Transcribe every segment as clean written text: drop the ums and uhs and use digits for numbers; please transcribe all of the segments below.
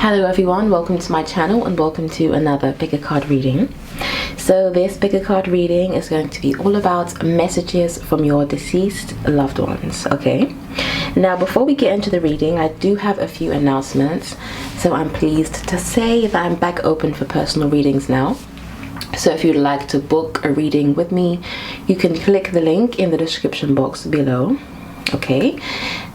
Hello everyone, welcome to my channel and welcome to another Pickacard reading. So this Pickacard reading is going to be all about messages from your deceased loved ones, okay? Now before we get into the reading, I do have a few announcements. So I'm pleased to say that I'm back open for personal readings now. So if you'd like to book a reading with me, you can click the link in the description box below. Okay,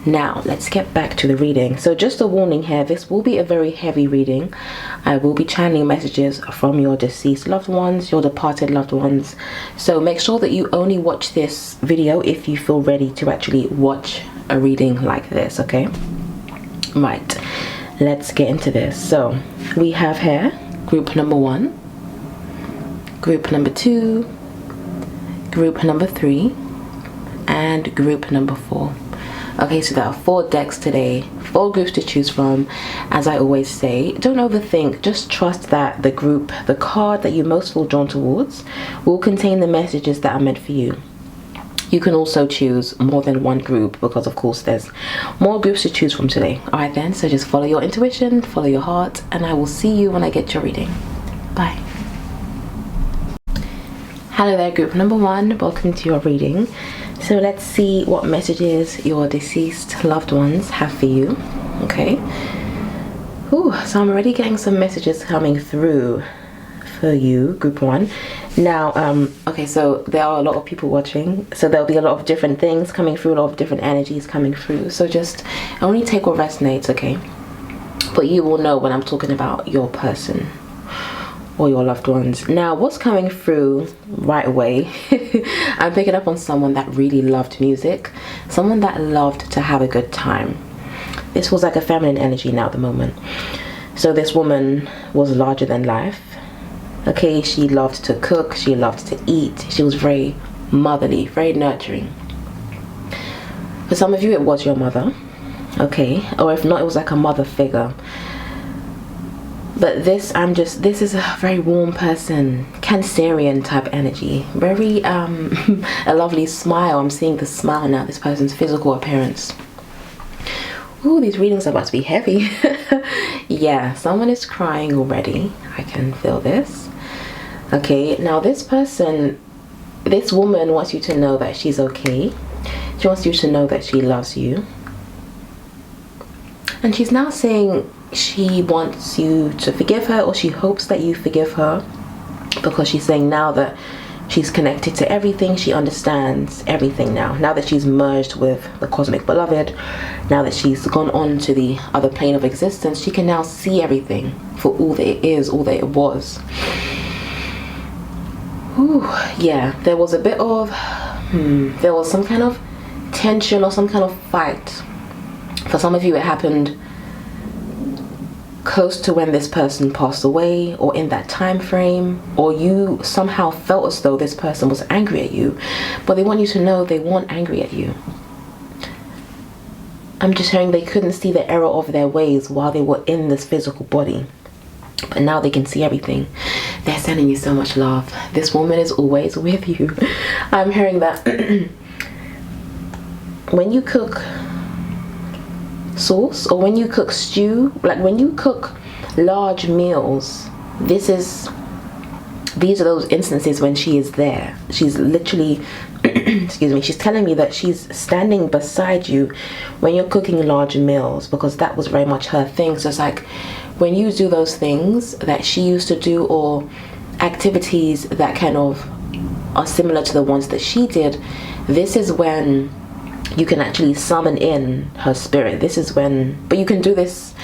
now let's get back to the reading. So just a warning here, this will be a very heavy reading. I will be channeling messages from your deceased loved ones, your departed loved ones. So make sure that you only watch this video if you feel ready to actually watch a reading like this, okay? Right, let's get into this. So we have here group number 1, group number 2, group number 3, and group number 4. Okay, so there are 4 decks today, 4 groups to choose from. As I always say, don't overthink, just trust that the card that you most feel drawn towards will contain the messages that are meant for you. You can also choose more than one group because of course there's more groups to choose from today. Alright then, so just follow your intuition, follow your heart, and I will see you when I get your reading. Bye. Hello there, group number 1, welcome to your reading. So let's see what messages your deceased loved ones have for you, okay? Ooh, so I'm already getting some messages coming through for you, group 1. Now, okay, so there are a lot of people watching, so there'll be a lot of different things coming through, a lot of different energies coming through. So just only take what resonates, okay? But you will know when I'm talking about your person or your loved ones. Now what's coming through right away, I'm picking up on someone that really loved music, someone that loved to have a good time. This was like a feminine energy now at the moment. So this woman was larger than life, okay? She loved to cook, she loved to eat, she was very motherly, very nurturing. For some of you it was your mother, okay? Or if not, it was like a mother figure. But this is a very warm person, Cancerian type energy, very a lovely smile. I'm seeing the smile now, this person's physical appearance. Ooh, these readings are about to be heavy. Yeah, someone is crying already. I can feel this. Okay, now this person, this woman wants you to know that she's okay. She wants you to know that she loves you. And she's now saying she wants you to forgive her, or she hopes that you forgive her, because she's saying now that she's connected to everything, she understands everything now that she's merged with the cosmic beloved, now that she's gone on to the other plane of existence, she can now see everything for all that it is, all that it was. Ooh, yeah, there was a bit of there was some kind of tension or some kind of fight. For some of you it happened close to when this person passed away, or in that time frame, or you somehow felt as though this person was angry at you, but they want you to know they weren't angry at you. I'm just hearing they couldn't see the error of their ways while they were in this physical body, but now they can see everything. They're sending you so much love. This woman is always with you. I'm hearing that when you cook sauce, or when you cook stew, like when you cook large meals, these are those instances when she is there. She's literally excuse me, she's telling me that she's standing beside you when you're cooking large meals, because that was very much her thing. So it's like when you do those things that she used to do, or activities that kind of are similar to the ones that she did, this is when you can actually summon in her spirit. This is when, but you can do this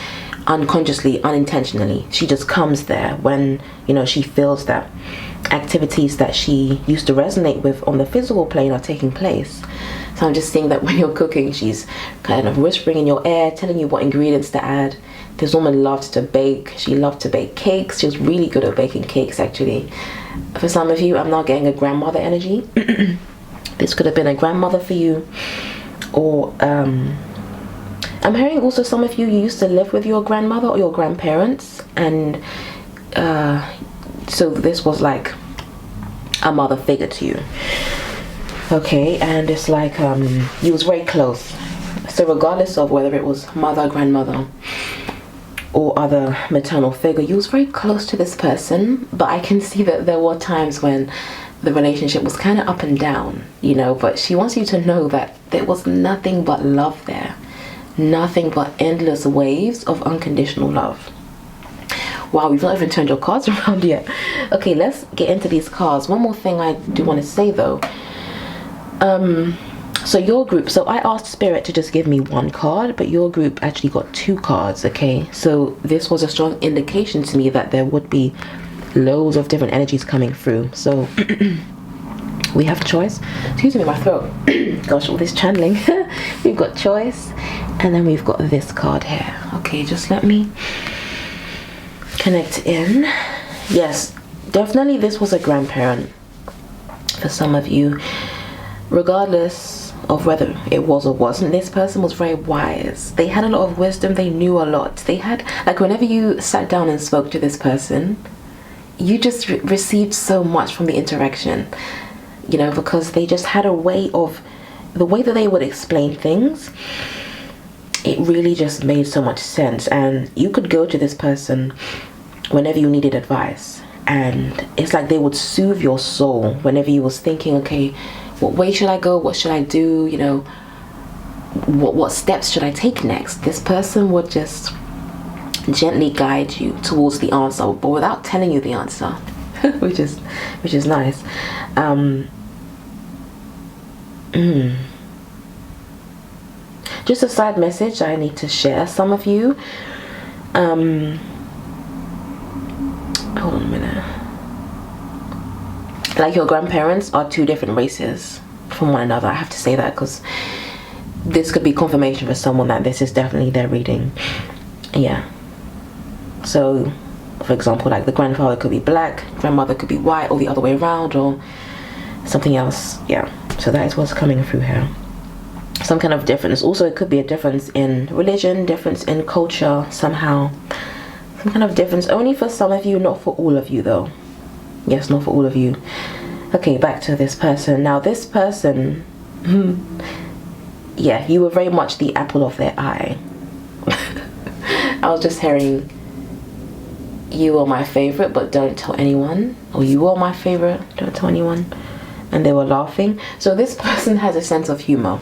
unconsciously, unintentionally. She just comes there when, you know, she feels that activities that she used to resonate with on the physical plane are taking place. So I'm just seeing that when you're cooking, she's kind of whispering in your ear, telling you what ingredients to add. This woman loved to bake. She loved to bake cakes. She was really good at baking cakes, actually. For some of you, I'm now getting a grandmother energy. This could have been a grandmother for you, or I'm hearing also some of you used to live with your grandmother or your grandparents, and so this was like a mother figure to you. Okay, and it's like you was very close. So regardless of whether it was mother, grandmother, or other maternal figure. You was very close to this person, but I can see that there were times when the relationship was kind of up and down, you know, but she wants you to know that there was nothing but love there. Nothing but endless waves of unconditional love. Wow, we've not even turned your cards around yet. Okay, let's get into these cards. One more thing I do want to say though. So your group, so I asked Spirit to just give me one card, but your group actually got 2 cards, okay? So this was a strong indication to me that there would be loads of different energies coming through. So we have choice. Excuse me, my throat. Gosh, all this channeling. We've got choice, and then we've got this card here. Okay, just let me connect in. Yes, definitely this was a grandparent for some of you. Regardless of whether it was or wasn't, this person was very wise. They had a lot of wisdom. They knew a lot. They had, like, whenever you sat down and spoke to this person, you just received so much from the interaction, you know, because they just had a way of, the way that they would explain things, it really just made so much sense. And you could go to this person whenever you needed advice, and it's like they would soothe your soul whenever you was thinking, okay, what way should I go? What should I do? You know, what steps should I take next? This person would just gently guide you towards the answer, but without telling you the answer, which is nice. Just a side message I need to share. Some of you, hold on a minute. Like, your grandparents are 2 different races from one another. I have to say that because this could be confirmation for someone that this is definitely their reading. Yeah. So, for example, like the grandfather could be black, grandmother could be white, or the other way around, or something else. Yeah. So that is what's coming through here. Some kind of difference. Also, it could be a difference in religion, difference in culture somehow. Some kind of difference. Only for some of you, not for all of you though. Yes, not for all of you. Okay, back to this person. Now this person, yeah, you were very much the apple of their eye. I was just hearing, you are my favorite, but don't tell anyone. Or you are my favorite, don't tell anyone. And they were laughing. So this person has a sense of humor.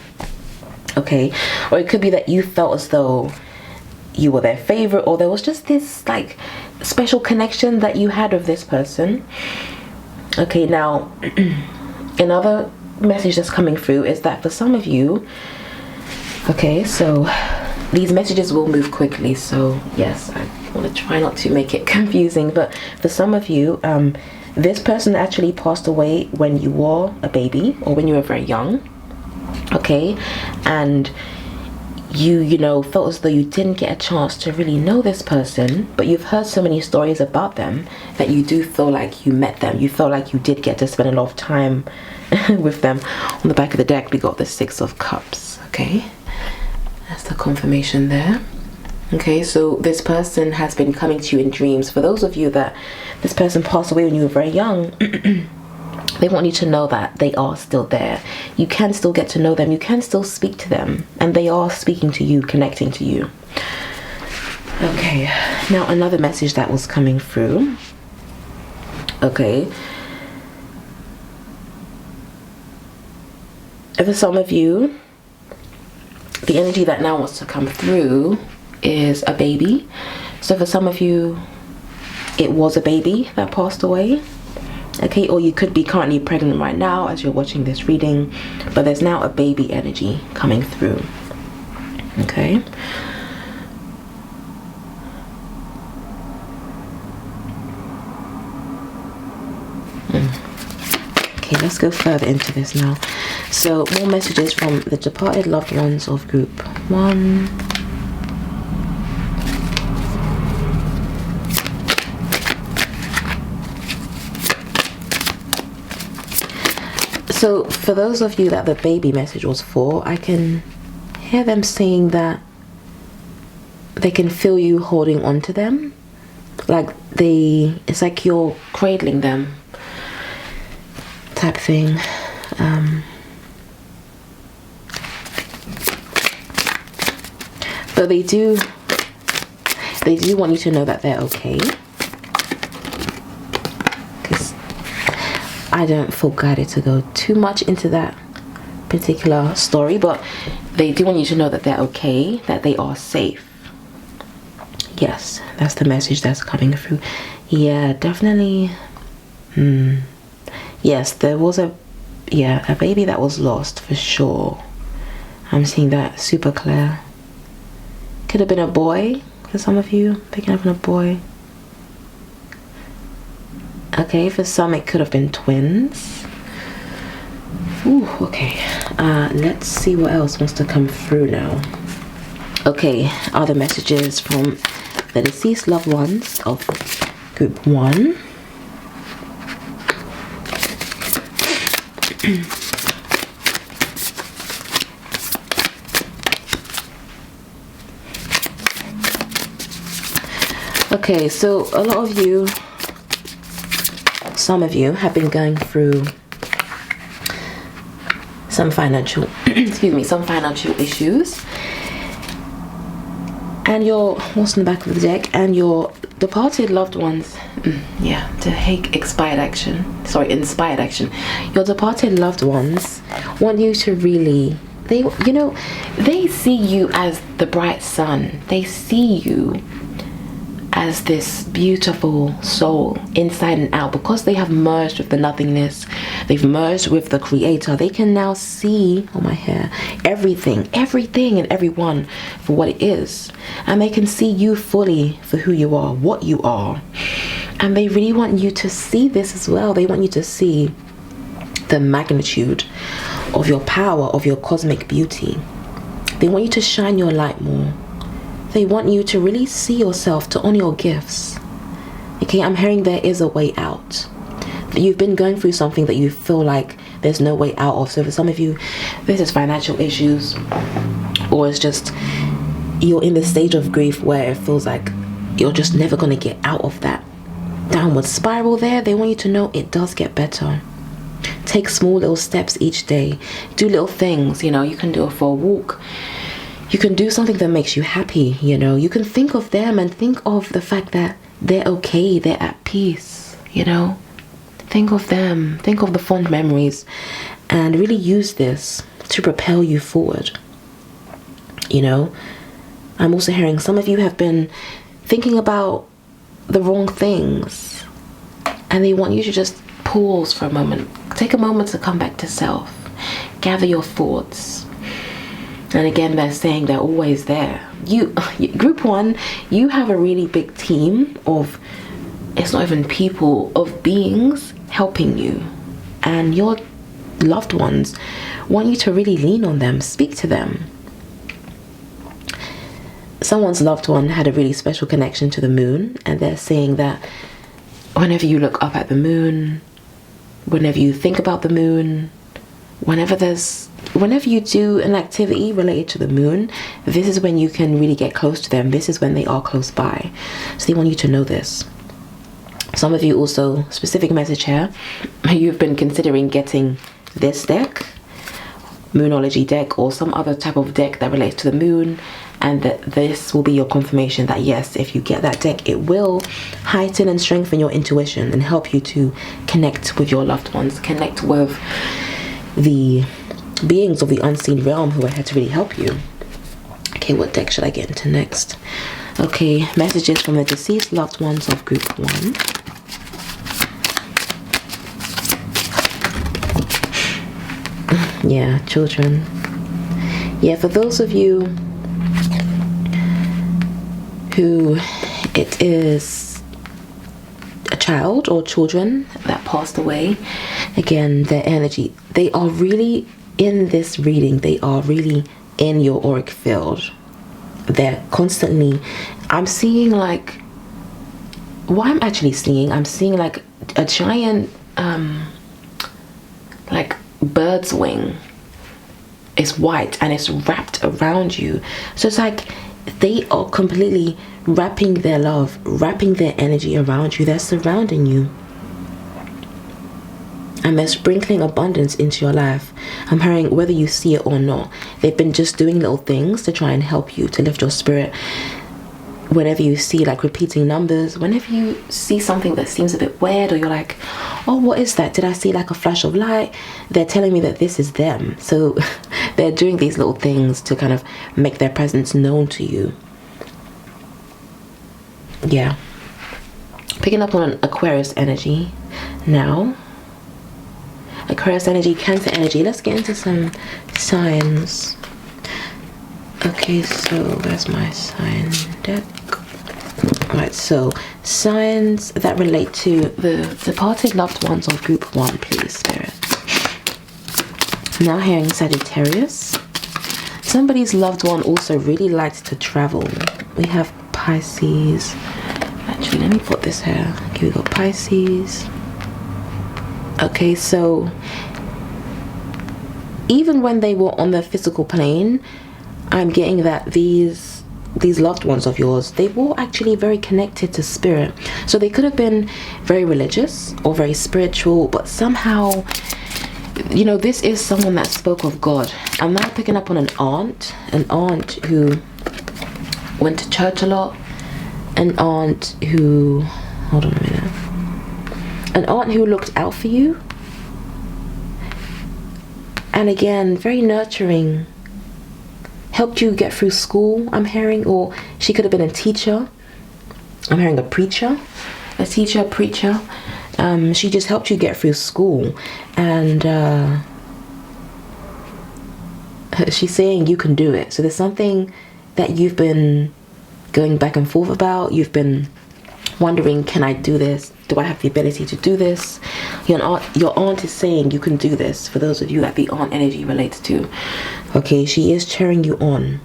Okay, or it could be that you felt as though you were their favorite, or there was just this like special connection that you had with this person. Okay, now another message that's coming through is that for some of you, okay, so these messages will move quickly, so yes, I want to try not to make it confusing, but for some of you, this person actually passed away when you were a baby or when you were very young. Okay, and you know, felt as though you didn't get a chance to really know this person, but you've heard so many stories about them that you do feel like you met them. You feel like you did get to spend a lot of time with them. On the back of the deck, we got the 6 of Cups. Okay, that's the confirmation there. Okay, so this person has been coming to you in dreams. For those of you that this person passed away when you were very young, they want you to know that they are still there. You can still get to know them. You can still speak to them. And they are speaking to you, connecting to you. Okay, now another message that was coming through. Okay. For some of you, the energy that now wants to come through is a baby. So for some of you, it was a baby that passed away. Okay, or you could be currently pregnant right now as you're watching this reading, but there's now a baby energy coming through. Okay. Okay, let's go further into this now. So more messages from the departed loved ones of group 1. So for those of you that the baby message was for, I can hear them saying that they can feel you holding on to them. Like it's like you're cradling them type thing. But they do, They do want you to know that they're okay. Because I don't feel guided to go too much into that particular story, but they do want you to know that they're okay, that they are safe. Yes, that's the message that's coming through. Yeah, definitely. Yes, there was a baby that was lost for sure. I'm seeing that super clear. Could have been a boy for some of you, picking up on a boy. Okay, for some it could have been twins. Ooh, okay. Let's see what else wants to come through now. Okay, other messages from the deceased loved ones of group 1. Okay, so a lot of you, some of you have been going through some financial some financial issues, and your, what's in the back of the deck, and your departed loved ones, to take inspired action. Your departed loved ones want you to really, they see you as the bright sun. They see you as this beautiful soul inside and out, because they have merged with the nothingness. They've merged with the creator. They can now see, oh my hair, everything and everyone for what it is, and they can see you fully for who you are, what you are. And they really want you to see this as well. They want you to see the magnitude of your power, of your cosmic beauty. They want you to shine your light more. They want you to really see yourself, to honor your gifts. Okay, I'm hearing there is a way out. You've been going through something that you feel like there's no way out of. So for some of you, this is financial issues, or it's just you're in the stage of grief where it feels like you're just never going to get out of that downward spiral there. They want you to know it does get better. Take small little steps each day. Do little things, you can do it for a walk. You can do something that makes you happy, You can think of them and think of the fact that they're okay, they're at peace, Think of them, think of the fond memories, and really use this to propel you forward. I'm also hearing some of you have been thinking about the wrong things, and they want you to just pause for a moment. Take a moment to come back to self. Gather your thoughts. And again, they're saying they're always there. Group 1, you have a really big team of, it's not even people, of beings helping you. And your loved ones want you to really lean on them, speak to them. Someone's loved one had a really special connection to the moon, and they're saying that whenever you look up at the moon, whenever you think about the moon, whenever you do an activity related to the moon, this is when you can really get close to them. This is when they are close by. So they want you to know this. Some of you also, specific message here, you've been considering getting this deck, Moonology deck, or some other type of deck that relates to the moon, and that this will be your confirmation that yes, if you get that deck, it will heighten and strengthen your intuition and help you to connect with your loved ones, connect with the beings of the unseen realm who are here to really help you. Okay, what deck should I get into next? Okay, messages from the deceased loved ones of group 1. Yeah, children. Yeah, for those of you who it is a child or children that passed away, again, their energy, they are really in this reading, they are really in your auric field. They're constantly, I'm seeing like, what I'm seeing like a giant like bird's wing. It's white and it's wrapped around you. So it's like they are completely wrapping their love, wrapping their energy around you. They're surrounding you. And they're sprinkling abundance into your life. I'm hearing, whether you see it or not, they've been just doing little things to try and help you, to lift your spirit. whenever you see like repeating numbers, whenever you see something that seems a bit weird, or you're like, oh, what is that? Did I see like a flash of light? They're telling me that this is them. So they're doing these little things to kind of make their presence known to you. Yeah. Picking up on Aquarius energy now. Aquarius energy, Cancer energy. Let's get into some signs. Okay, so where's my sign deck? Right, so signs that relate to the departed loved ones of group 1, please, Spirit. Now hearing Sagittarius. Somebody's loved one also really likes to travel. We have Pisces. Actually, let me put this here. Okay, we got Pisces. Okay, so even when they were on the physical plane, I'm getting that these loved ones of yours, they were actually very connected to spirit. So they could have been very religious or very spiritual, but somehow, you know, this is someone that spoke of God. I'm now picking up on an aunt who went to church a lot, an aunt who, hold on a minute, an aunt who looked out for you, and again, very nurturing, helped you get through school, I'm hearing, or she could have been a teacher. I'm hearing a preacher, a teacher, preacher. She just helped you get through school, and she's saying you can do it. So there's something that you've been going back and forth about. You've been wondering, can I do this? Do I have the ability to do this? Your aunt is saying you can do this, for those of you that the aunt energy relates to. Okay, she is cheering you on.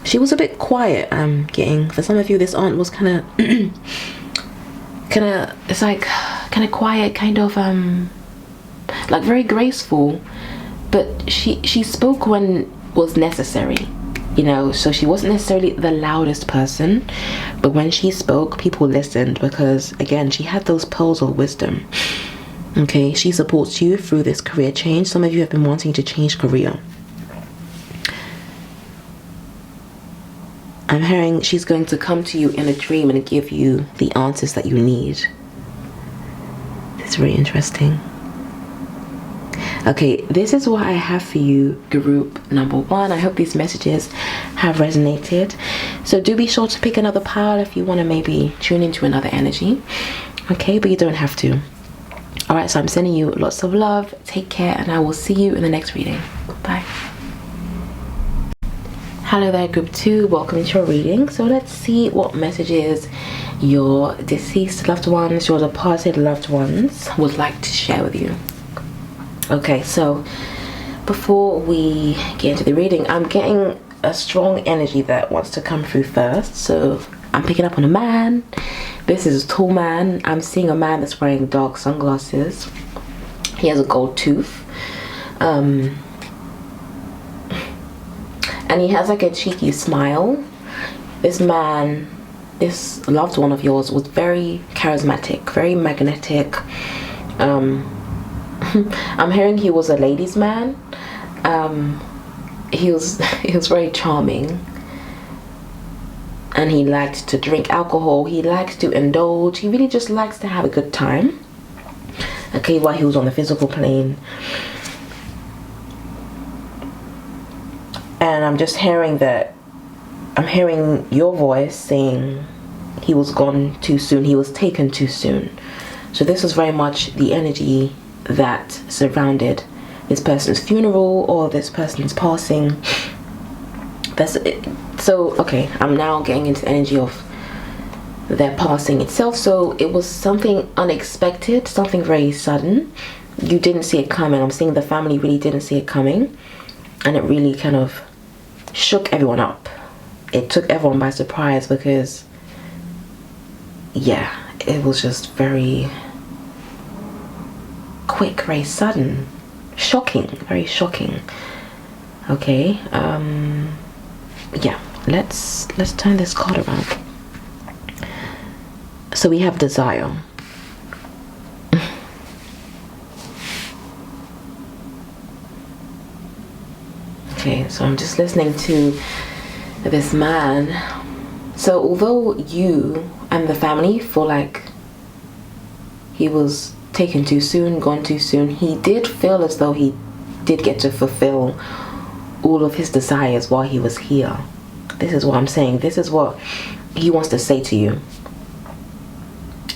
She was a bit quiet, I'm getting. For some of you, this aunt was kind of it's like kind of quiet, kind of like very graceful, but she spoke when was necessary, you know. So she wasn't necessarily the loudest person, but when she spoke, people listened, because again, she had those pearls of wisdom. Okay, she supports you through this career change. Some of you have been wanting to change career. I'm hearing she's going to come to you in a dream and give you the answers that you need. It's very interesting. Okay, this is what I have for you, group number 1. I hope these messages have resonated. So do be sure to pick another pile if you want to maybe tune into another energy. Okay, but you don't have to. Alright, so I'm sending you lots of love. Take care, and I will see you in the next reading. Bye. Hello there, group 2. Welcome to your reading. So let's see what messages your deceased loved ones, your departed loved ones would like to share with you. Okay, so before we get into the reading, I'm getting a strong energy that wants to come through first. So I'm picking up on a man. This is a tall man. I'm seeing a man that's wearing dark sunglasses. He has a gold tooth. And he has like a cheeky smile. This man, this loved one of yours, was very charismatic, very magnetic. I'm hearing he was a ladies' man. He was very charming, and he liked to drink alcohol. He likes to indulge. He really just likes to have a good time. Okay, while he was on the physical plane. And I'm just hearing that, I'm hearing your voice saying he was gone too soon, he was taken too soon. So this was very much the energy that surrounded this person's funeral or this person's passing. That's it. So okay, I'm now getting into the energy of their passing itself. So it was something unexpected, something very sudden. You didn't see it coming. I'm seeing the family really didn't see it coming, and it really kind of shook everyone up. It took everyone by surprise, because yeah, it was just very quick, very sudden, shocking, very shocking. Okay, yeah, let's turn this card around. So we have desire. Okay, so I'm just listening to this man So although you and the family feel like he was taken too soon, gone too soon, he did feel as though he did get to fulfill all of his desires while he was here. This is what I'm saying. This is what he wants to say to you.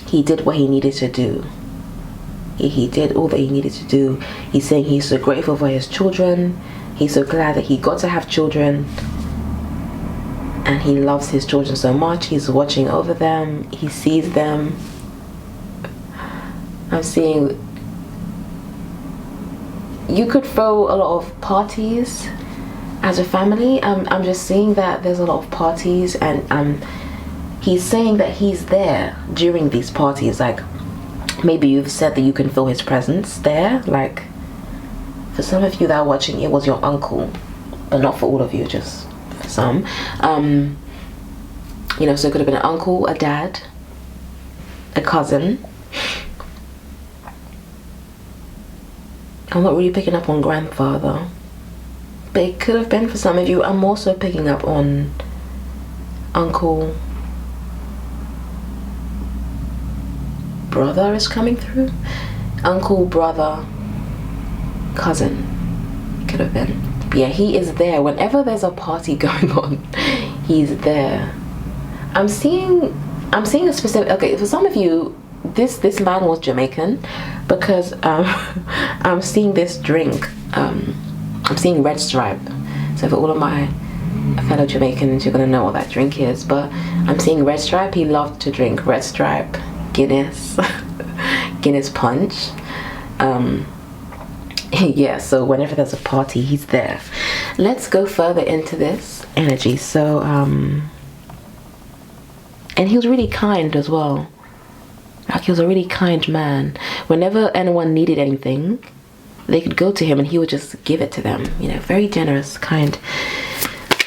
He did what he needed to do. He did all that he needed to do. He's saying he's so grateful for his children. He's so glad that he got to have children. And he loves his children so much. He's watching over them. He sees them. I'm seeing you could throw a lot of parties as a family. I'm just seeing that there's a lot of parties, and he's saying that he's there during these parties. Like, maybe you've said that you can feel his presence there. Like, for some of you that are watching, it was your uncle, but not for all of you, just for some. You know, so it could have been an uncle, a dad, a cousin. I'm not really picking up on grandfather, but it could have been for some of you. I'm also picking up on uncle, brother is coming through. Uncle, brother, cousin, could have been. But yeah, he is there whenever there's a party going on. He's there. I'm seeing a specific. Okay, for some of you, this man was Jamaican, because I'm seeing this drink. I'm seeing Red Stripe. So for all of my fellow Jamaicans, you're gonna know what that drink is. But I'm seeing Red Stripe. He loved to drink Red Stripe, Guinness, Guinness Punch. Yeah. So whenever there's a party, he's there. Let's go further into this energy. So and he was really kind as well. Like, he was a really kind man. Whenever anyone needed anything, they could go to him and he would just give it to them. You know, very generous, kind.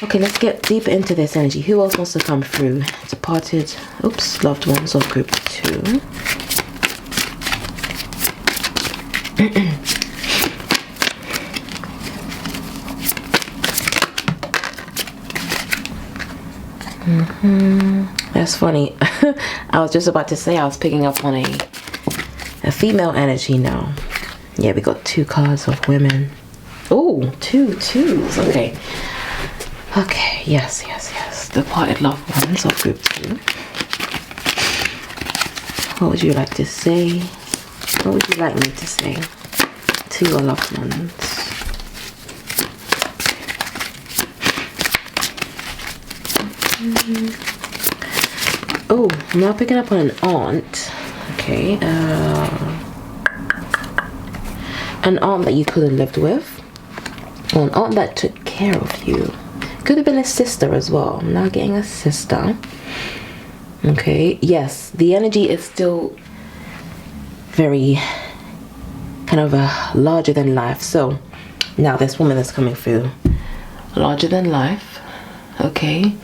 Okay, let's get deeper into this energy. Who else wants to come through? Departed, loved ones of group 2. That's funny. I was just about to say I was picking up on a female energy now. Yeah, we got 2 cards of women. Oh, 2 twos. Okay. Okay, yes. Departed loved ones of group 2. What would you like to say? What would you like me to say to your loved ones? Oh, I'm now picking up on an aunt. Okay, an aunt that you could have lived with, or an aunt that took care of you. Could have been a sister as well. I'm now getting a sister. Okay, yes, the energy is still very kind of larger than life. So now this woman that's coming through, larger than life. Okay,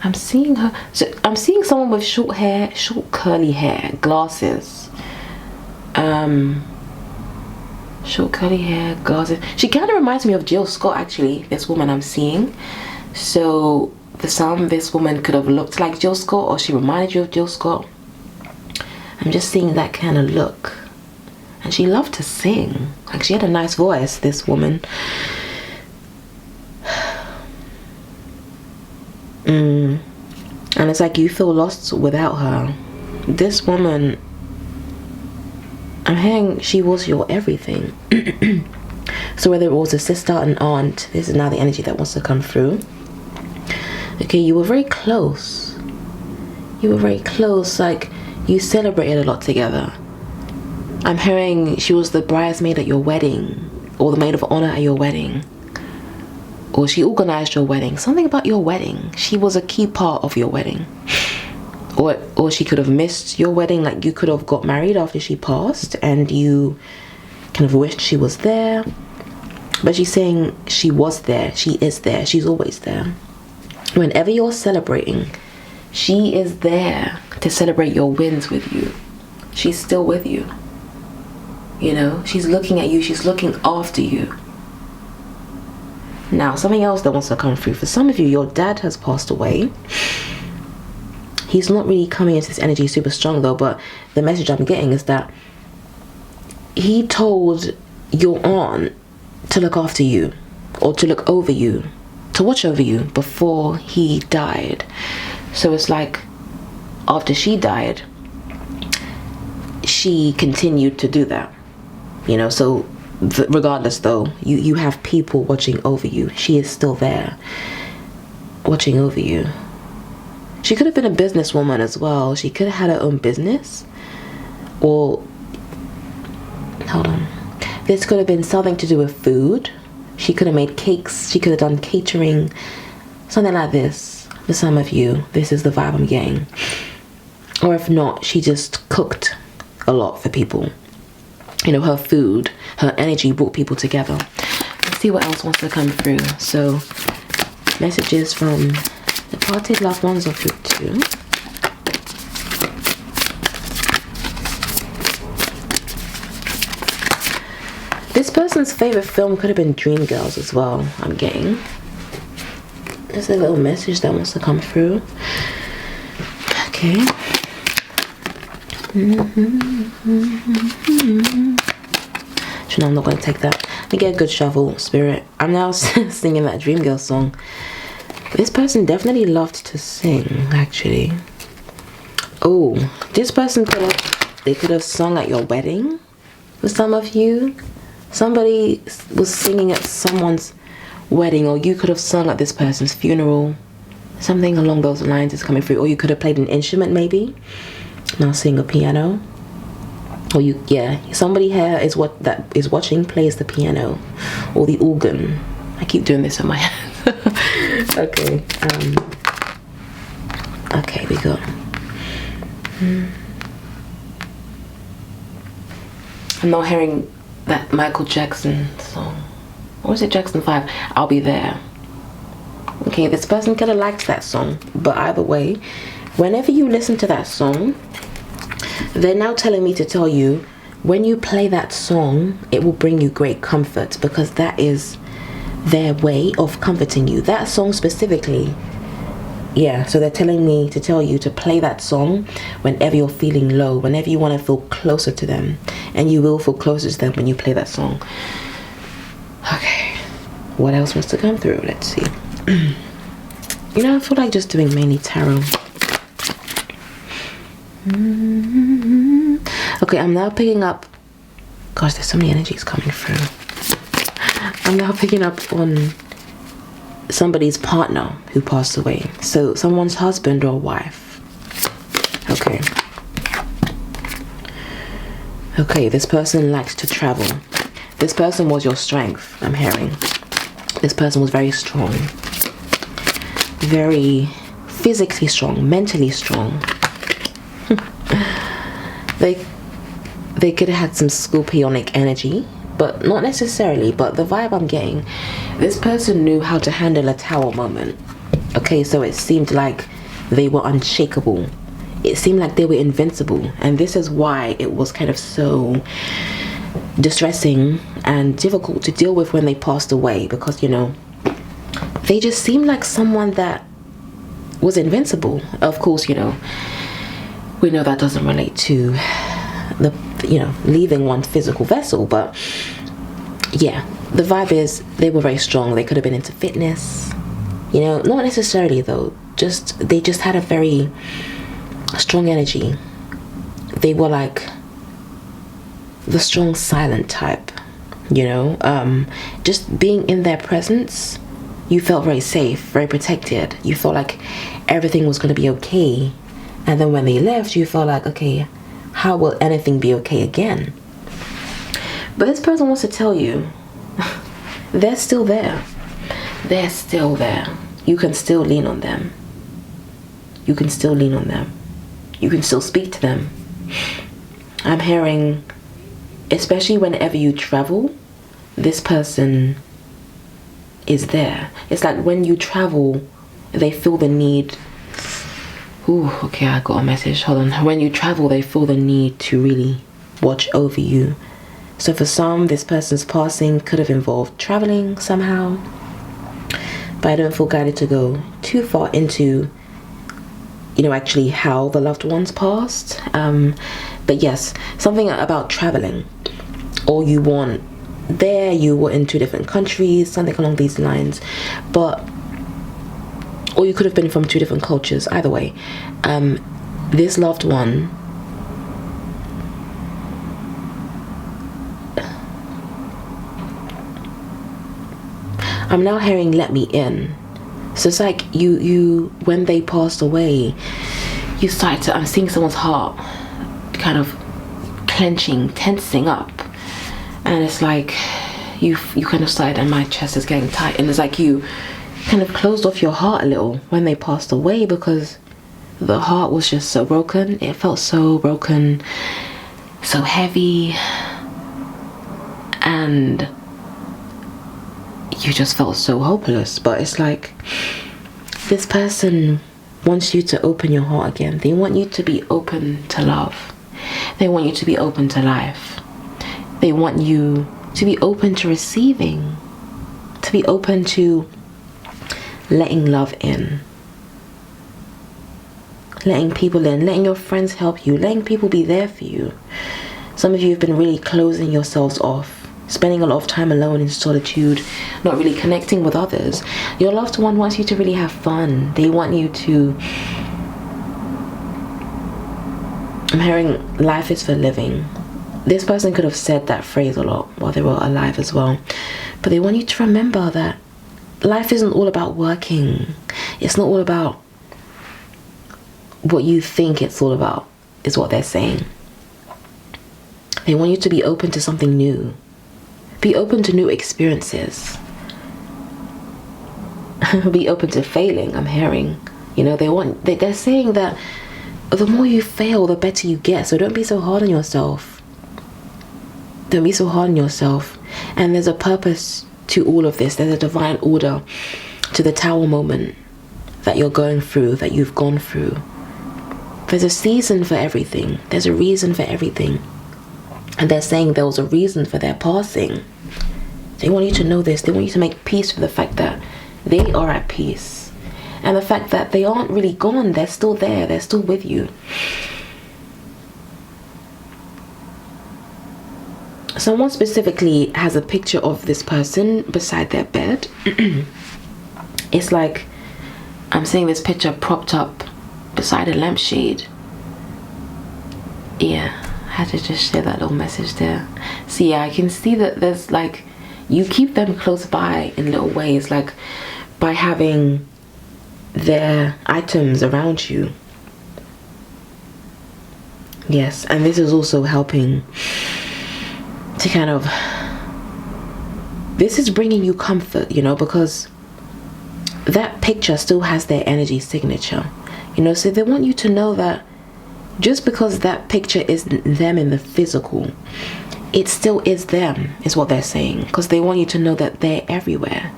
I'm seeing her. So I'm seeing someone with short hair, short curly hair, glasses. Short curly hair, glasses. She kind of reminds me of Jill Scott, actually, this woman I'm seeing. So for some, this woman could have looked like Jill Scott, or she reminded you of Jill Scott. I'm just seeing that kind of look. And she loved to sing. Like, she had a nice voice, this woman. And it's like you feel lost without her. This woman, I'm hearing she was your everything. So whether it was a sister, an aunt, this is now the energy that wants to come through. Okay, you were very close. You were very close, like you celebrated a lot together. I'm hearing she was the bridesmaid at your wedding, or the maid of honor at your wedding. Or she organized your wedding. Something about your wedding. She was a key part of your wedding. Or she could have missed your wedding. Like, you could have got married after she passed and you kind of wished she was there. But she's saying she was there. She is there. She's always there. Whenever you're celebrating, she is there to celebrate your wins with you. She's still with you. You know, she's looking at you. She's looking after you. Now, something else that wants to come through. For some of you, your dad has passed away. He's not really coming into this energy super strong though, but the message I'm getting is that he told your aunt to look after you, or to look over you, to watch over you before he died. So it's like after she died, she continued to do that, you know. So regardless though, you have people watching over you. She is still there watching over you. She could have been a businesswoman as well. She could have had her own business, or hold on, this could have been something to do with food. She could have made cakes, she could have done catering, something like this. For some of you, this is the vibe I'm getting. Or if not, she just cooked a lot for people. You know, her food, her energy brought people together. Let's see what else wants to come through. So, messages from departed loved ones of group 2. This person's favorite film could have been Dreamgirls as well, I'm getting. There's a little message that wants to come through. Okay. So now I'm not going to take that. Let me get a good shuffle, Spirit. I'm now singing that Dreamgirls song. This person definitely loved to sing, actually. Oh, this person could have sung at your wedding for some of you. Somebody was singing at someone's wedding, or you could have sung at this person's funeral. Something along those lines is coming through. Or you could have played an instrument, maybe. Now sing a piano. Or somebody here is watching plays the piano or the organ. I keep doing this in my head. Okay. Okay, we go. I'm not hearing that Michael Jackson song. Or is it Jackson 5? I'll Be There. Okay, this person could have liked that song, but either way, whenever you listen to that song, they're now telling me to tell you, when you play that song, it will bring you great comfort, because that is their way of comforting you. That song specifically. Yeah, so they're telling me to tell you to play that song whenever you're feeling low, whenever you want to feel closer to them. And you will feel closer to them when you play that song. Okay, what else wants to come through? Let's see. You know, I feel like just doing mainly tarot. Okay, I'm now picking up. Gosh, there's so many energies coming through. I'm now picking up on somebody's partner who passed away. So someone's husband or wife. Okay. Okay, this person likes to travel. This person was your strength, I'm hearing. This person was very strong. Very physically strong, mentally strong. They could have had some scorpionic energy, but not necessarily. But the vibe I'm getting, this person knew how to handle a tower moment. Okay, so it seemed like they were unshakable. It seemed like they were invincible, and this is why it was kind of so distressing and difficult to deal with when they passed away, because, you know, they just seemed like someone that was invincible. Of course, you know, we know that doesn't relate to the, you know, leaving one's physical vessel, but yeah, the vibe is they were very strong. They could have been into fitness, you know, not necessarily though, they just had a very strong energy. They were like the strong silent type, you know. Just being in their presence, you felt very safe, very protected. You felt like everything was going to be okay. And then when they left, you felt like, okay, how will anything be okay again? But this person wants to tell you, they're still there. They're still there. You can still lean on them. You can still lean on them. You can still speak to them. I'm hearing, especially whenever you travel, this person is there. It's like when you travel, they feel the need. Ooh, okay, I got a message. Hold on. When you travel, they feel the need to really watch over you. So for some, this person's passing could have involved traveling somehow. But I don't feel guided to go too far into, you know, actually how the loved ones passed. But yes, something about traveling, or you want there, you were in 2 different countries, something along these lines. But or you could have been from 2 different cultures. Either way, this loved one, I'm now hearing let me in. So it's like you when they passed away, you started to, I'm seeing someone's heart kind of clenching, tensing up, and it's like you kind of started, and my chest is getting tight, and it's like you kind of closed off your heart a little when they passed away, because the heart was just so broken. It felt so broken, so heavy, and you just felt so hopeless. But it's like this person wants you to open your heart again. They want you to be open to love. They want you to be open to life. They want you to be open to receiving, to be open to letting love in, letting people in, letting your friends help you, letting people be there for you. Some of you have been really closing yourselves off, spending a lot of time alone in solitude, not really connecting with others. Your loved one wants you to really have fun. They want you to, I'm hearing life is for living. This person could have said that phrase a lot while they were alive as well. But they want you to remember that life isn't all about working. It's not all about what you think it's all about, is what they're saying. They want you to be open to something new. Be open to new experiences. Be open to failing, I'm hearing. You know, they're saying that the more you fail, the better you get. So don't be so hard on yourself. Don't be so hard on yourself. And there's a purpose to all of this. There's a divine order to the tower moment that you're going through, that you've gone through. There's a season for everything. There's a reason for everything. And they're saying there was a reason for their passing. They want you to know this. They want you to make peace with the fact that they are at peace. And the fact that they aren't really gone. They're still there. They're still with you. Someone specifically has a picture of this person beside their bed. It's like I'm seeing this picture propped up beside a lampshade. Yeah, I had to just share that little message there. So yeah, I can see that there's like, you keep them close by in little ways, like by having their items around you. Yes, and this is also helping to kind of, this is bringing you comfort, you know, because that picture still has their energy signature, you know. So they want you to know that just because that picture is them in the physical, it still is them, is what they're saying, because they want you to know that they're everywhere.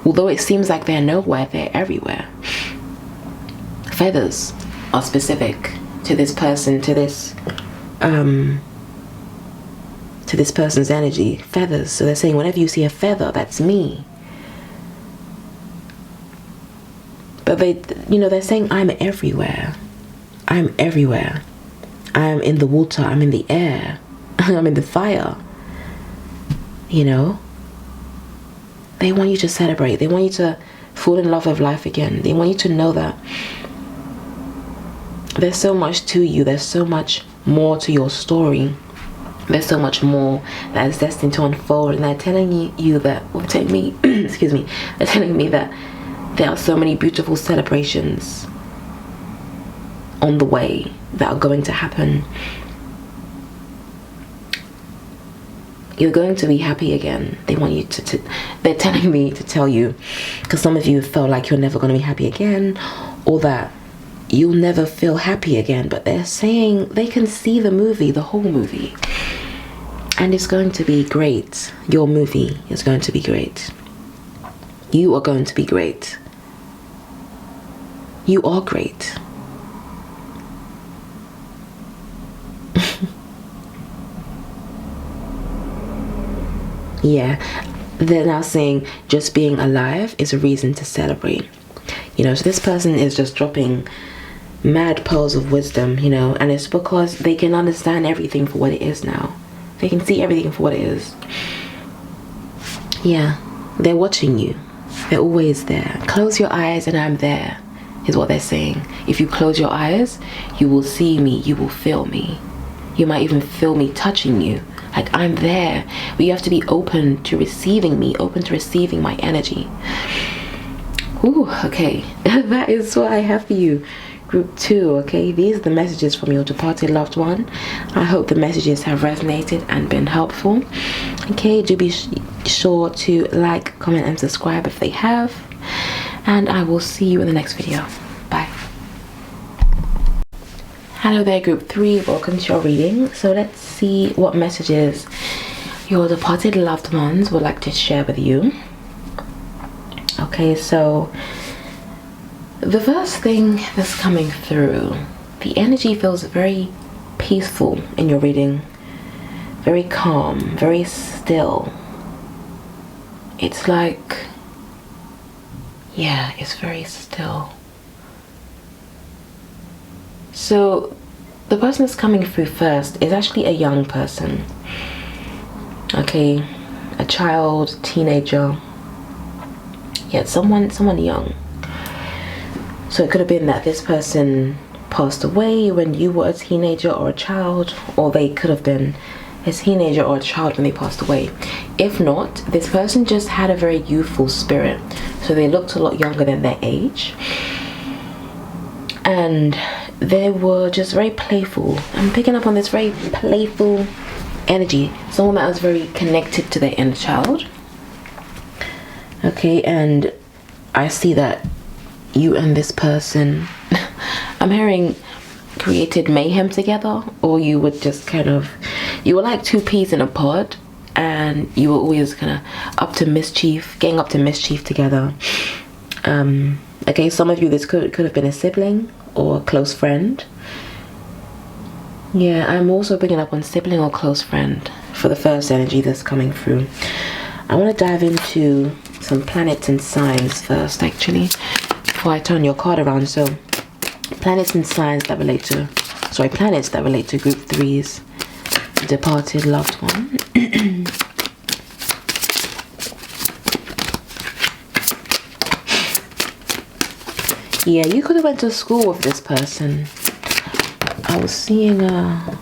Although it seems like they're nowhere, they're everywhere. Feathers are specific to this person, to this person's energy. Feathers. So they're saying whenever you see a feather, that's me. But they, you know, they're saying I'm everywhere. I'm everywhere. I'm in the water. I'm in the air. I'm in the fire. You know, they want you to celebrate. They want you to fall in love with life again. They want you to know that there's so much to you. There's so much more to your story. There's so much more that is destined to unfold, and they're telling you that, or telling me, excuse me, they're telling me that there are so many beautiful celebrations on the way that are going to happen. You're going to be happy again. They want you to they're telling me to tell you, because some of you felt like you're never going to be happy again, or that you'll never feel happy again. But they're saying they can see the movie, the whole movie, and it's going to be great. Your movie is going to be great. You are going to be great. You are great. Yeah, they're now saying just being alive is a reason to celebrate. You know, so this person is just dropping mad pearls of wisdom, you know, and it's because they can understand everything for what it is now. They can see everything for what it is. Yeah, they're watching you. They're always there. Close your eyes and I'm there, is what they're saying. If you close your eyes, you will see me, you will feel me. You might even feel me touching you. Like, I'm there. But you have to be open to receiving me, open to receiving my energy. Ooh, okay. That is what I have for you. Group 2, okay? These are the messages from your departed loved one. I hope the messages have resonated and been helpful. Okay, do be sure to like, comment, and subscribe if they have. And I will see you in the next video. Bye. Hello there, group 3. Welcome to your reading. So let's see what messages your departed loved ones would like to share with you. Okay, so the first thing that's coming through, the energy feels very peaceful in your reading, very calm, very still. It's like, yeah, it's very still. So the person that's coming through first is actually a young person. Okay, a child, teenager. Yeah, someone young. So it could have been that this person passed away when you were a teenager or a child, or they could have been a teenager or a child when they passed away. If not, this person just had a very youthful spirit. So they looked a lot younger than their age. And they were just very playful. I'm picking up on this very playful energy. Someone that was very connected to their inner child. Okay, and I see that you and this person, I'm hearing, created mayhem together, or you would just kind of, you were like two peas in a pod, and you were always kind of getting up to mischief together. Okay, some of you, this could have been a sibling or a close friend. Yeah, I'm also picking up on sibling or close friend for the first energy that's coming through. I want to dive into some planets and signs first, actually, before I turn your card around. So planets and signs that relate to, planets that relate to group 3's departed loved one. Yeah, you could have went to school with this person. I was seeing a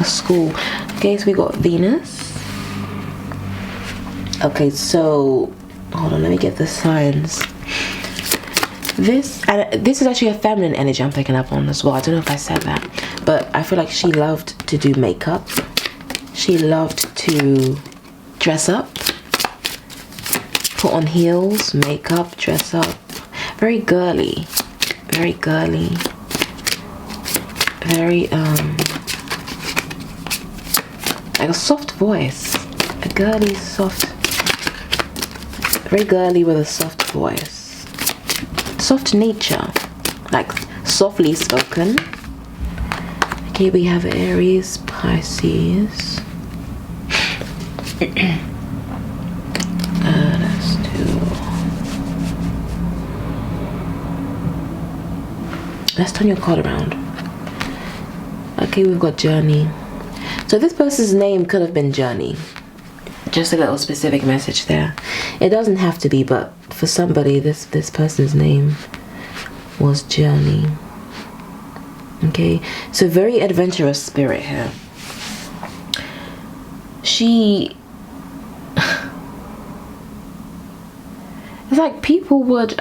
school. Okay, so we got Venus. Okay, so hold on, let me get the signs. This is actually a feminine energy I'm picking up on as well. I don't know if I said that, but I feel like she loved to do makeup. She loved to dress up, put on heels, makeup, dress up. Very girly, very girly, very like a soft voice, a girly soft, very girly with a soft voice, soft nature, like softly spoken. Okay, we have Aries, Pisces. Let's do. Let's turn your card around. Okay, we've got Journey. So this person's name could have been Journey. Just a little specific message there. It doesn't have to be, but for somebody, this person's name was Journey. Okay, so very adventurous spirit here. She... It's like people would...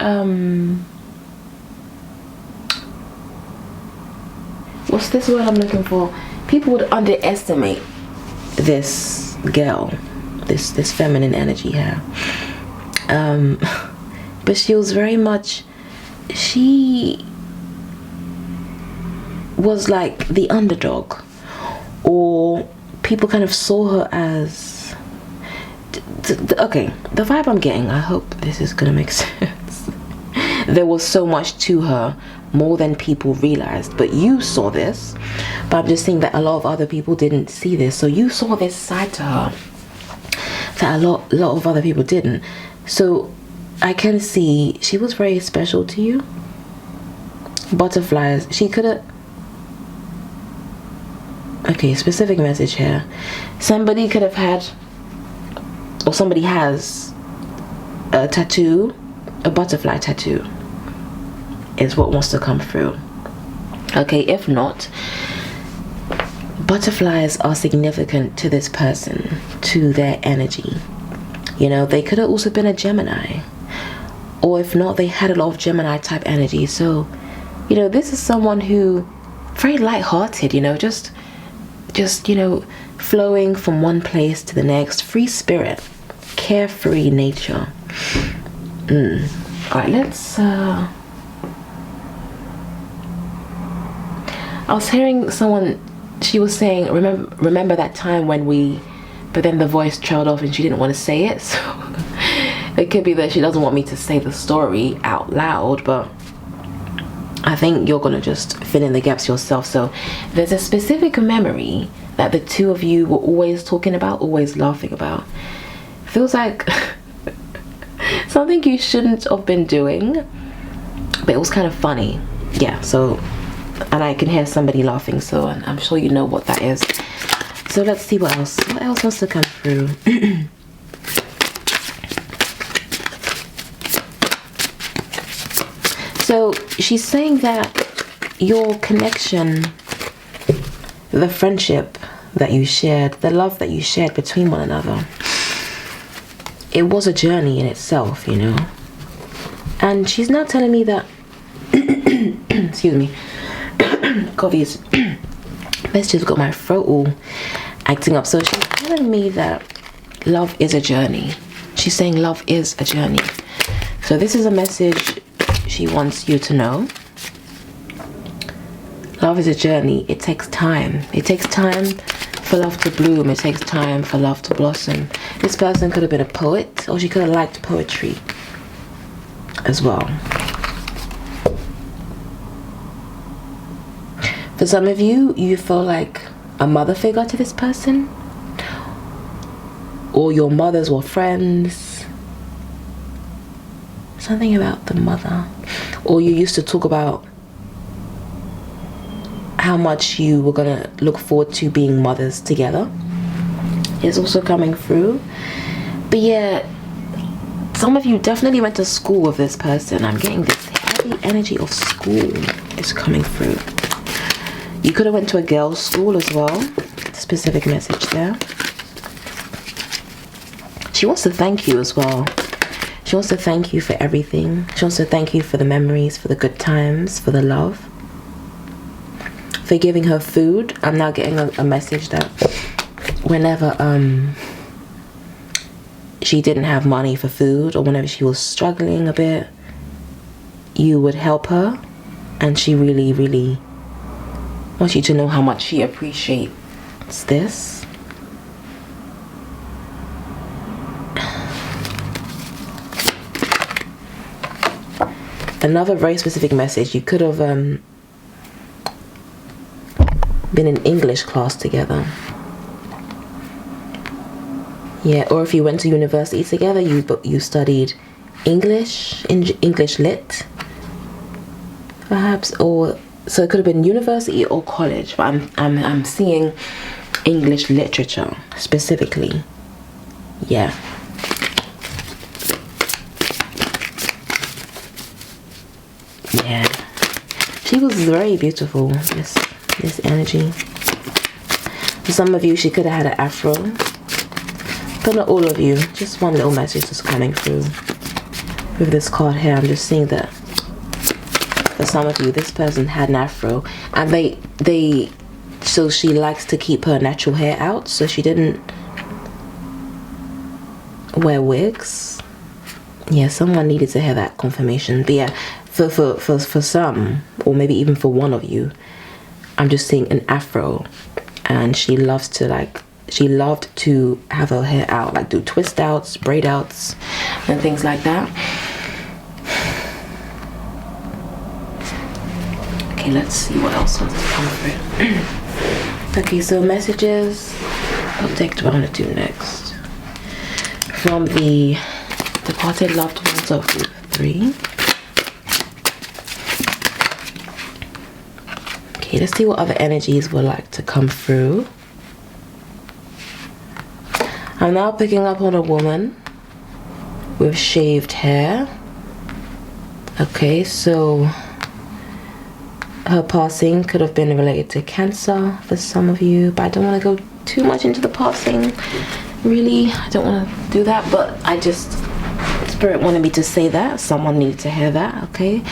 What's this word I'm looking for? People would underestimate this girl, this feminine energy here. But she was very much, she was like the underdog, or people kind of saw her as, okay, the vibe I'm getting, I hope this is gonna make sense. There was so much to her, more than people realized, but you saw this. But I'm just saying that a lot of other people didn't see this, so you saw this side to her that a lot of other people didn't. So I can see she was very special to you. butterflies. She could have... Okay, specific message here. Somebody could have had, or somebody has, a tattoo, a butterfly tattoo is what wants to come through. Okay, if not, butterflies are significant to this person, to their energy. You know, they could have also been a Gemini, or if not, they had a lot of Gemini type energy. So, you know, this is someone who very light-hearted, you know, just you know, flowing from one place to the next, free spirit, carefree nature. All right, let's I was hearing someone, she was saying, remember that time when we, but then the voice trailed off and she didn't want to say it. So it could be that she doesn't want me to say the story out loud, but I think you're gonna just fill in the gaps yourself. So there's a specific memory that the two of you were always talking about, always laughing about. Feels like something you shouldn't have been doing, but it was kind of funny. Yeah, so, and I can hear somebody laughing, so I'm sure you know what that is. So let's see what else wants to come through. So she's saying that your connection, the friendship that you shared, the love that you shared between one another, it was a journey in itself, you know. And she's now telling me that excuse me, got these messages, got my throat all acting up. So she's telling me that love is a journey. She's saying love is a journey. So this is a message she wants you to know. Love is a journey. It takes time. It takes time for love to bloom. It takes time for love to blossom. This person could have been a poet, or she could have liked poetry as well. For some of you, you feel like a mother figure to this person, or your mothers were friends. Something about the mother. Or you used to talk about how much you were gonna look forward to being mothers together. It's also coming through. But yeah, some of you definitely went to school with this person. I'm getting this heavy energy of school is coming through. You could have went to a girls' school as well. Specific message there. She wants to thank you as well. She wants to thank you for everything. She wants to thank you for the memories, for the good times, for the love, for giving her food. I'm now getting a message that whenever she didn't have money for food, or whenever she was struggling a bit, you would help her, and she really, really wants you to know how much she appreciates this. Another very specific message. You could have been in English class together. Yeah, or if you went to university together, you studied English, English lit, perhaps, or so it could have been university or college. But I'm seeing English literature specifically. Yeah. Yeah, she was very beautiful, this energy. For some of you, she could have had an afro, but not all of you. Just one little message is coming through with this card here. I'm just seeing that for some of you, this person had an afro, and so she likes to keep her natural hair out, so she didn't wear wigs. Yeah, someone needed to hear that confirmation. But yeah, for some, or maybe even for one of you, I'm just seeing an afro, and she loved to have her hair out, like do twist outs, braid outs, and things like that. Okay, let's see what else wants to come through. Okay, so messages. What deck do I want to do next? From the departed loved ones of group 3. Okay, let's see what other energies would like to come through. I'm now picking up on a woman with shaved hair. Okay, so her passing could have been related to cancer for some of you, but I don't want to go too much into the passing. Really, I don't want to do that, but Spirit wanted me to say that. Someone needed to hear that, okay?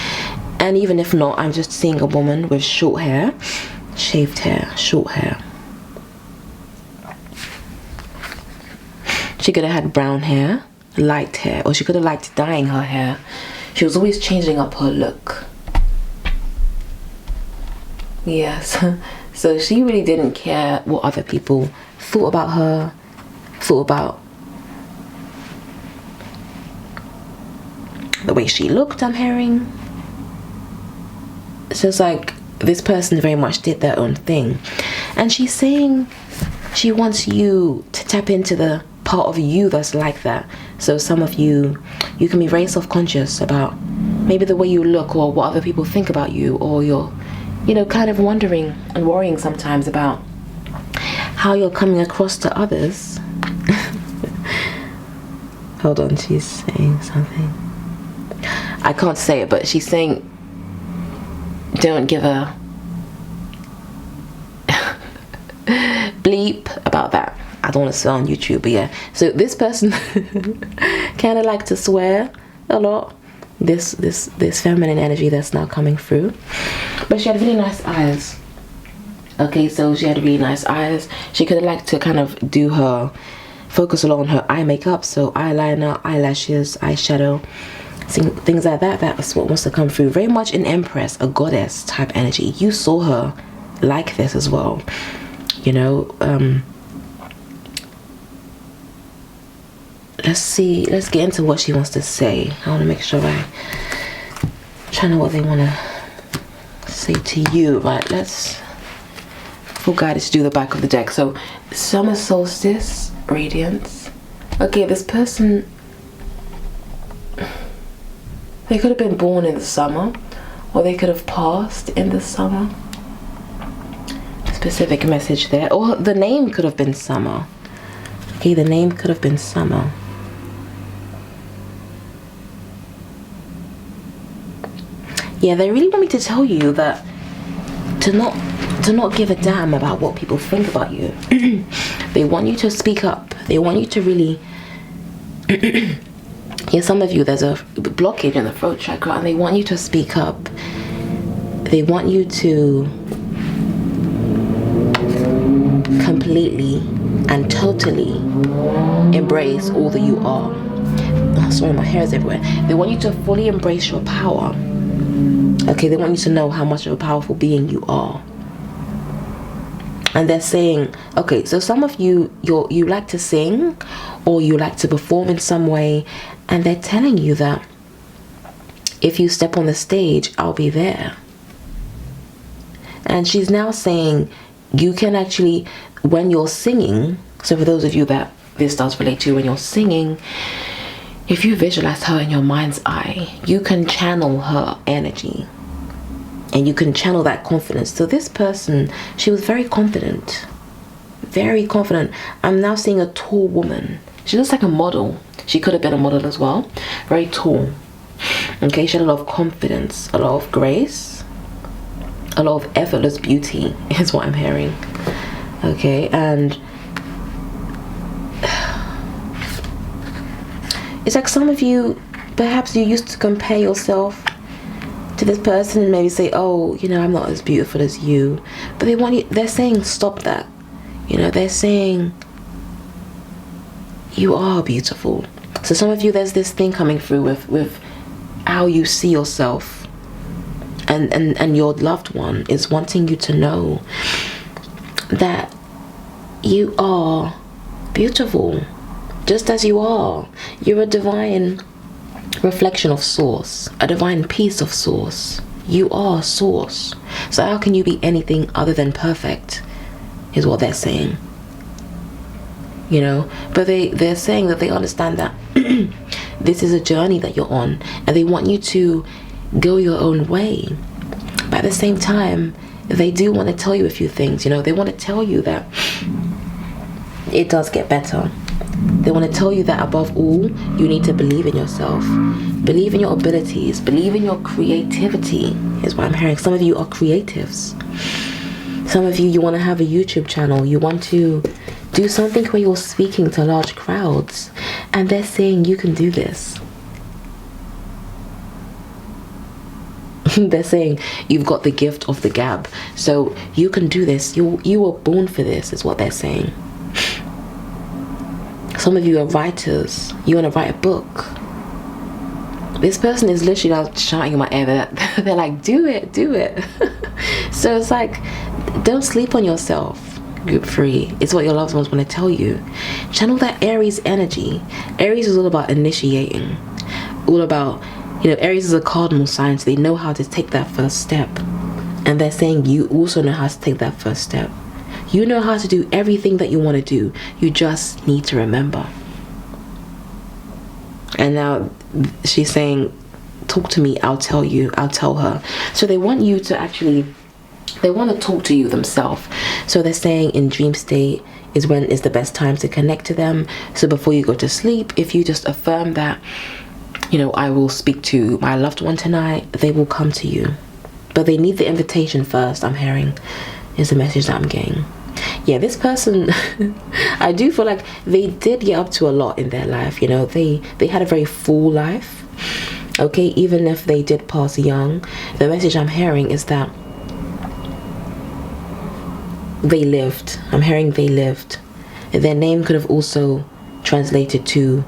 And even if not, I'm just seeing a woman with short hair, shaved hair, short hair. She could have had brown hair, light hair, or she could have liked dyeing her hair. She was always changing up her look. Yes, so she really didn't care what other people thought about her, thought about the way she looked, I'm hearing. So it's like this person very much did their own thing. And she's saying she wants you to tap into the part of you that's like that. So some of you can be very self-conscious about maybe the way you look or what other people think about you, or you're, kind of wondering and worrying sometimes about how you're coming across to others. Hold on, she's saying something. I can't say it, but she's saying don't give a bleep about that. I don't want to swear on YouTube, but yeah. So this person kind of like to swear a lot. This feminine energy that's now coming through. But she had really nice eyes. Okay, so she had really nice eyes. She could have liked to kind of focus a lot on her eye makeup. So eyeliner, eyelashes, eyeshadow, things like that. That's what wants to come through. Very much an empress, a goddess type energy. You saw her like this as well. Let's get into what she wants to say. I want to make sure I know what they want to say to you. Right, let's for guidance do the back of the deck. So summer solstice radiance. Okay, this person, they could have been born in the summer, or they could have passed in the summer. Specific message there. Or the name could have been Summer. Okay, the name could have been Summer. Yeah, they really want me to tell you that to not give a damn about what people think about you. They want you to speak up. They want you to really yeah, some of you, there's a blockage in the throat chakra, and they want you to speak up. They want you to completely and totally embrace all that you are. Oh, sorry, my hair is everywhere. They want you to fully embrace your power. Okay, they want you to know how much of a powerful being you are. And they're saying, okay, so some of you like to sing, or you like to perform in some way, and they're telling you that if you step on the stage, I'll be there. And she's now saying you can actually, when you're singing, so for those of you that this does relate to, when you're singing, if you visualize her in your mind's eye, you can channel her energy. And you can channel that confidence. So this person, she was very confident. Very confident. I'm now seeing a tall woman. She looks like a model. She could have been a model as well. Very tall. Okay, she had a lot of confidence, a lot of grace, a lot of effortless beauty is what I'm hearing. Okay, and it's like some of you, perhaps you used to compare yourself to this person and maybe say, oh, I'm not as beautiful as you. But they're saying stop that. They're saying you are beautiful. So some of you, there's this thing coming through with how you see yourself, and your loved one is wanting you to know that you are beautiful just as you are. You're a divine reflection of source, a divine piece of source. You are source. So how can you be anything other than perfect, is what they're saying. But they're saying that they understand that this is a journey that you're on, and they want you to go your own way. But at the same time, they do want to tell you a few things. You know, they want to tell you that it does get better. They want to tell you that above all, you need to believe in yourself, believe in your abilities, believe in your creativity is what I'm hearing. Some of you are creatives. Some of you want to have a YouTube channel. You want to do something where you're speaking to large crowds, and they're saying you can do this. They're saying you've got the gift of the gab, so you can do this. You were born for this is what they're saying. Some of you are writers. You want to write a book. This person is literally like shouting in my ear. They're like, do it, do it. So it's like, don't sleep on yourself. Group 3. It's what your loved ones want to tell you. Channel that Aries energy. Aries is all about initiating. All about, you know, Aries is a cardinal sign, so they know how to take that first step. And they're saying you also know how to take that first step. You know how to do everything that you want to do. You just need to remember. And now she's saying, talk to me, I'll tell you, I'll tell her. So they want you to actually, they want to talk to you themselves. So they're saying in dream state is when is the best time to connect to them. So before you go to sleep, if you just affirm that, you know, I will speak to my loved one tonight, they will come to you. But they need the invitation first, I'm hearing, is the message that I'm getting. Yeah, this person, I do feel like they did get up to a lot in their life. You know, they had a very full life. Okay, even if they did pass young, the message I'm hearing is that they lived. I'm hearing they lived. Their name could have also translated to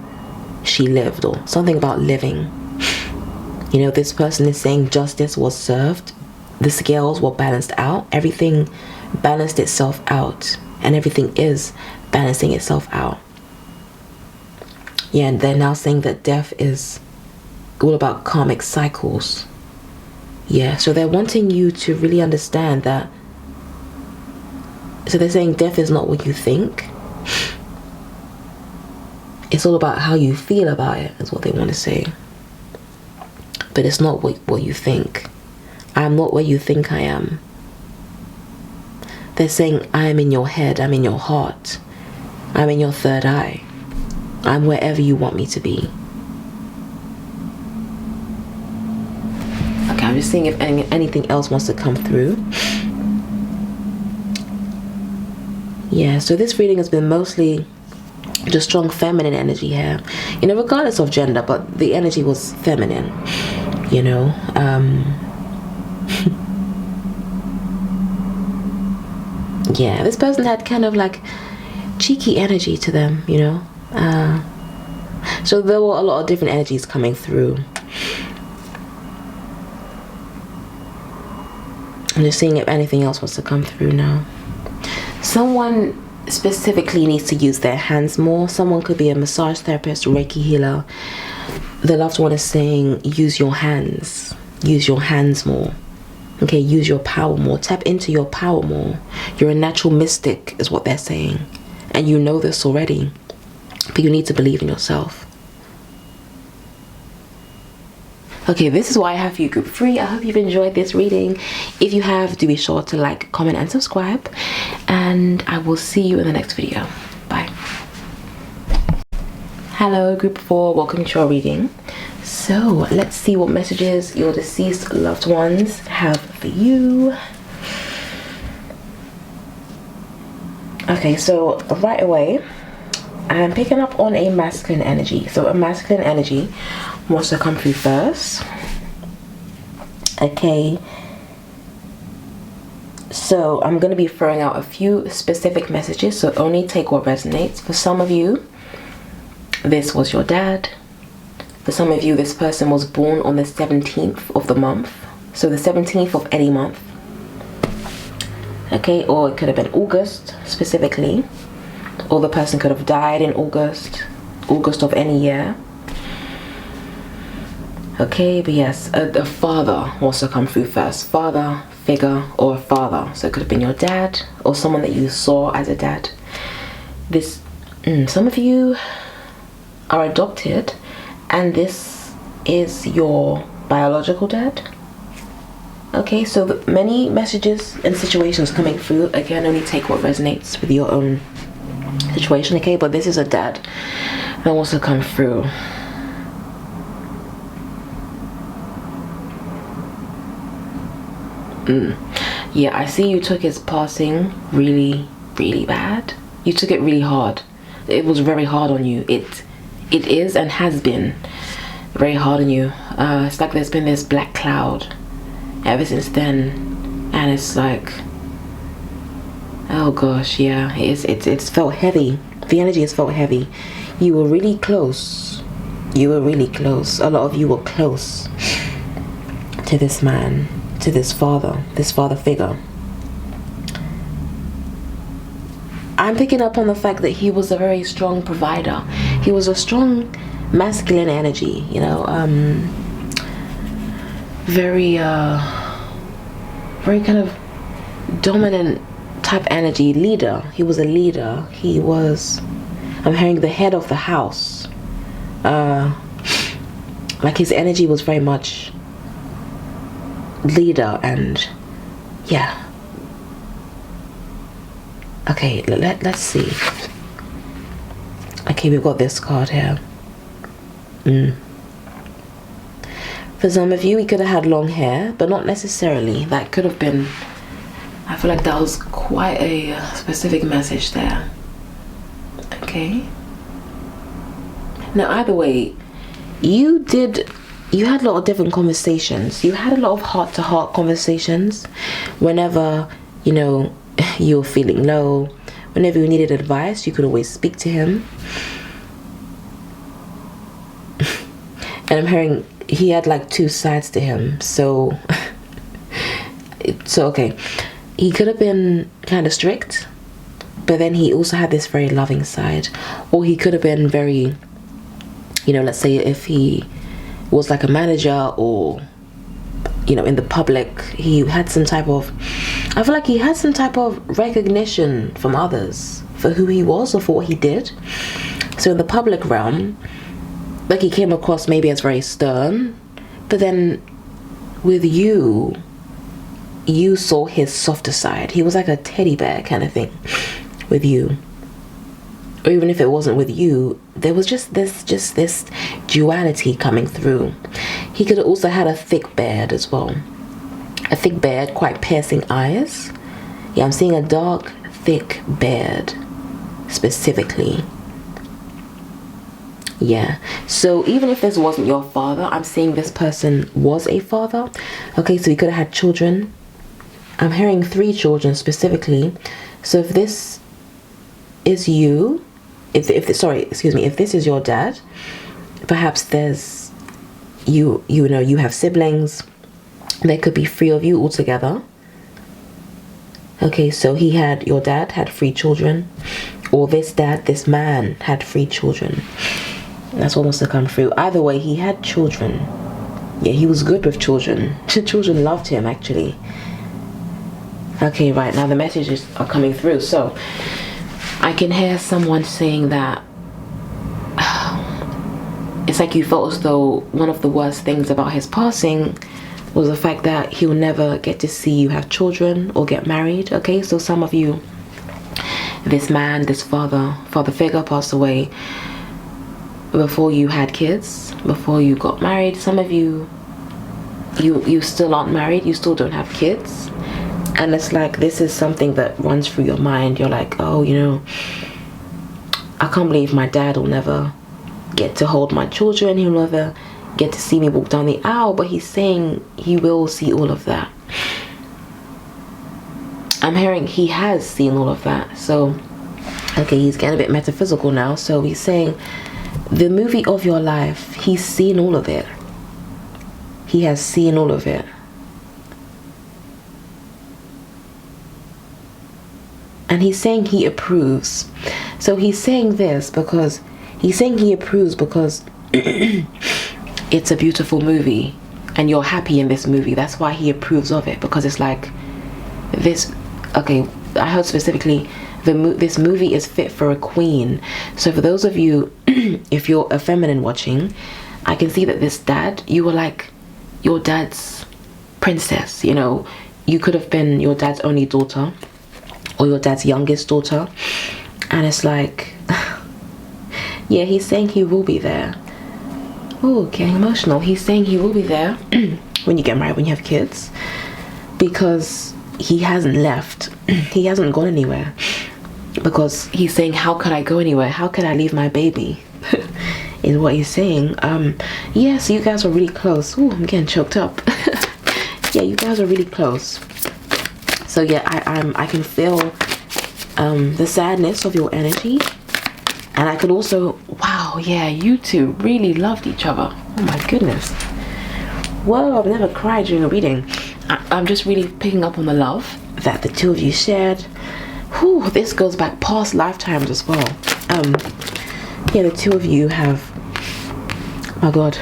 she lived, or something about living. You know, this person is saying justice was served. The scales were balanced out. Everything balanced itself out, and everything is balancing itself out. Yeah, and they're now saying that death is all about karmic cycles. Yeah, so they're wanting you to really understand that. So they're saying death is not what you think. It's all about how you feel about it, is what they want to say. But it's not what you think. I'm not where you think I am. They're saying I am in your head, I'm in your heart, I'm in your third eye. I'm wherever you want me to be. Okay, I'm just seeing if anything else wants to come through. Yeah, so this reading has been mostly just strong feminine energy here. You know, regardless of gender, but the energy was feminine, you know. Yeah, this person had kind of like cheeky energy to them, you know. So there were a lot of different energies coming through. I'm just seeing if anything else wants to come through now. Someone specifically needs to use their hands more. Someone could be a massage therapist, Reiki healer. The loved one is saying use your hands. Use your hands more. Okay, use your power more. Tap into your power more. You're a natural mystic is what they're saying. And you know this already. But you need to believe in yourself. Okay, this is why I have for you group 3. I hope you've enjoyed this reading. If you have, do be sure to like, comment and subscribe. And I will see you in the next video. Bye. Hello group 4, welcome to our reading. So let's see what messages your deceased loved ones have for you. Okay, so right away I'm picking up on a masculine energy. So a masculine energy wants to come through first. Okay, so I'm going to be throwing out a few specific messages, so only take what resonates. For some of you, this was your dad. For some of you, this person was born on the 17th of the month. So the 17th of any month. Okay, or it could have been August specifically. Or the person could have died in August of any year. Okay, but yes, a father wants to come through first. Father figure or a father. So it could have been your dad or someone that you saw as a dad. This, some of you are adopted. And this is your biological dad. Okay, so many messages and situations coming through. Again, only take what resonates with your own situation, okay? But this is a dad that wants to come through. Yeah, I see you took his passing really, really bad. You took it really hard. It was very hard on you. It is and has been very hard on you. It's like there's been this black cloud ever since then, and it's like, oh gosh, yeah, it's felt heavy. The energy has felt heavy. You were really close. You were really close. A lot of you were close to this man, to this father figure. I'm picking up on the fact that he was a very strong provider. He was a strong masculine energy, you know, very kind of dominant type energy, leader. He was a leader. He was, I'm hearing, the head of the house. Like his energy was very much leader, and yeah. Okay, let's see. Okay, we've got this card here. For some of you, he could have had long hair, but not necessarily. That could have been, I feel like that was quite a specific message there. Okay. Now, either way, you had a lot of different conversations. You had a lot of heart-to-heart conversations whenever, you know, you were feeling low. Whenever you needed advice, you could always speak to him. And I'm hearing he had like two sides to him. So okay, he could have been kind of strict, but then he also had this very loving side. Or he could have been very, you know, let's say if he was like a manager, or, you know, in the public, he had some type of, I feel like he had some type of recognition from others for who he was or for what he did. So in the public realm, like, he came across maybe as very stern, but then with you saw his softer side. He was like a teddy bear kind of thing with you. Or even if it wasn't with you, there was just this duality coming through. He could have also had a thick beard as well. A thick beard, quite piercing eyes. Yeah, I'm seeing a dark, thick beard specifically. Yeah, so even if this wasn't your father, I'm seeing this person was a father. Okay, so he could have had children. I'm hearing 3 children specifically. So if this is you, if this is your dad, perhaps there's you know, you have siblings. There could be 3 of you all together. Okay, so your dad had 3 children, or this man had 3 children. That's what wants to come through. Either way, he had children. Yeah, he was good with children. Children loved him, actually. Okay, right, now the messages are coming through. So I can hear someone saying that it's like you felt as though one of the worst things about his passing was the fact that he'll never get to see you have children or get married. Okay, so some of you, this man, this father figure passed away before you had kids, before you got married. Some of you still aren't married, you still don't have kids, and it's like this is something that runs through your mind. You're like, oh, you know, I can't believe my dad will never get to hold my children, he'll never get to see me walk down the aisle. But he's saying he will see all of that. I'm hearing he has seen all of that. So okay, he's getting a bit metaphysical now. So he's saying the movie of your life, he's seen all of it. He has seen all of it. And he's saying he approves. So he's saying this because he's saying he approves because it's a beautiful movie and you're happy in this movie. That's why he approves of it, because it's like this. Okay, I heard specifically this movie is fit for a queen. So for those of you, if you're a feminine watching, I can see that this dad, you were like your dad's princess. You know, you could have been your dad's only daughter or your dad's youngest daughter, and it's like yeah, he's saying he will be there. Oh, getting emotional. He's saying he will be there when you get married, when you have kids, because he hasn't left. He hasn't gone anywhere, because he's saying, how could I go anywhere? How could I leave my baby? Is what he's saying. Yeah, so you guys are really close. Oh, I'm getting choked up. Yeah, you guys are really close. So yeah, I can feel the sadness of your energy. And I could also, wow, yeah, you two really loved each other. Oh my goodness. Whoa, I've never cried during a reading. I'm just really picking up on the love that the two of you shared. Whew, this goes back past lifetimes as well. Yeah, the two of you have, my God.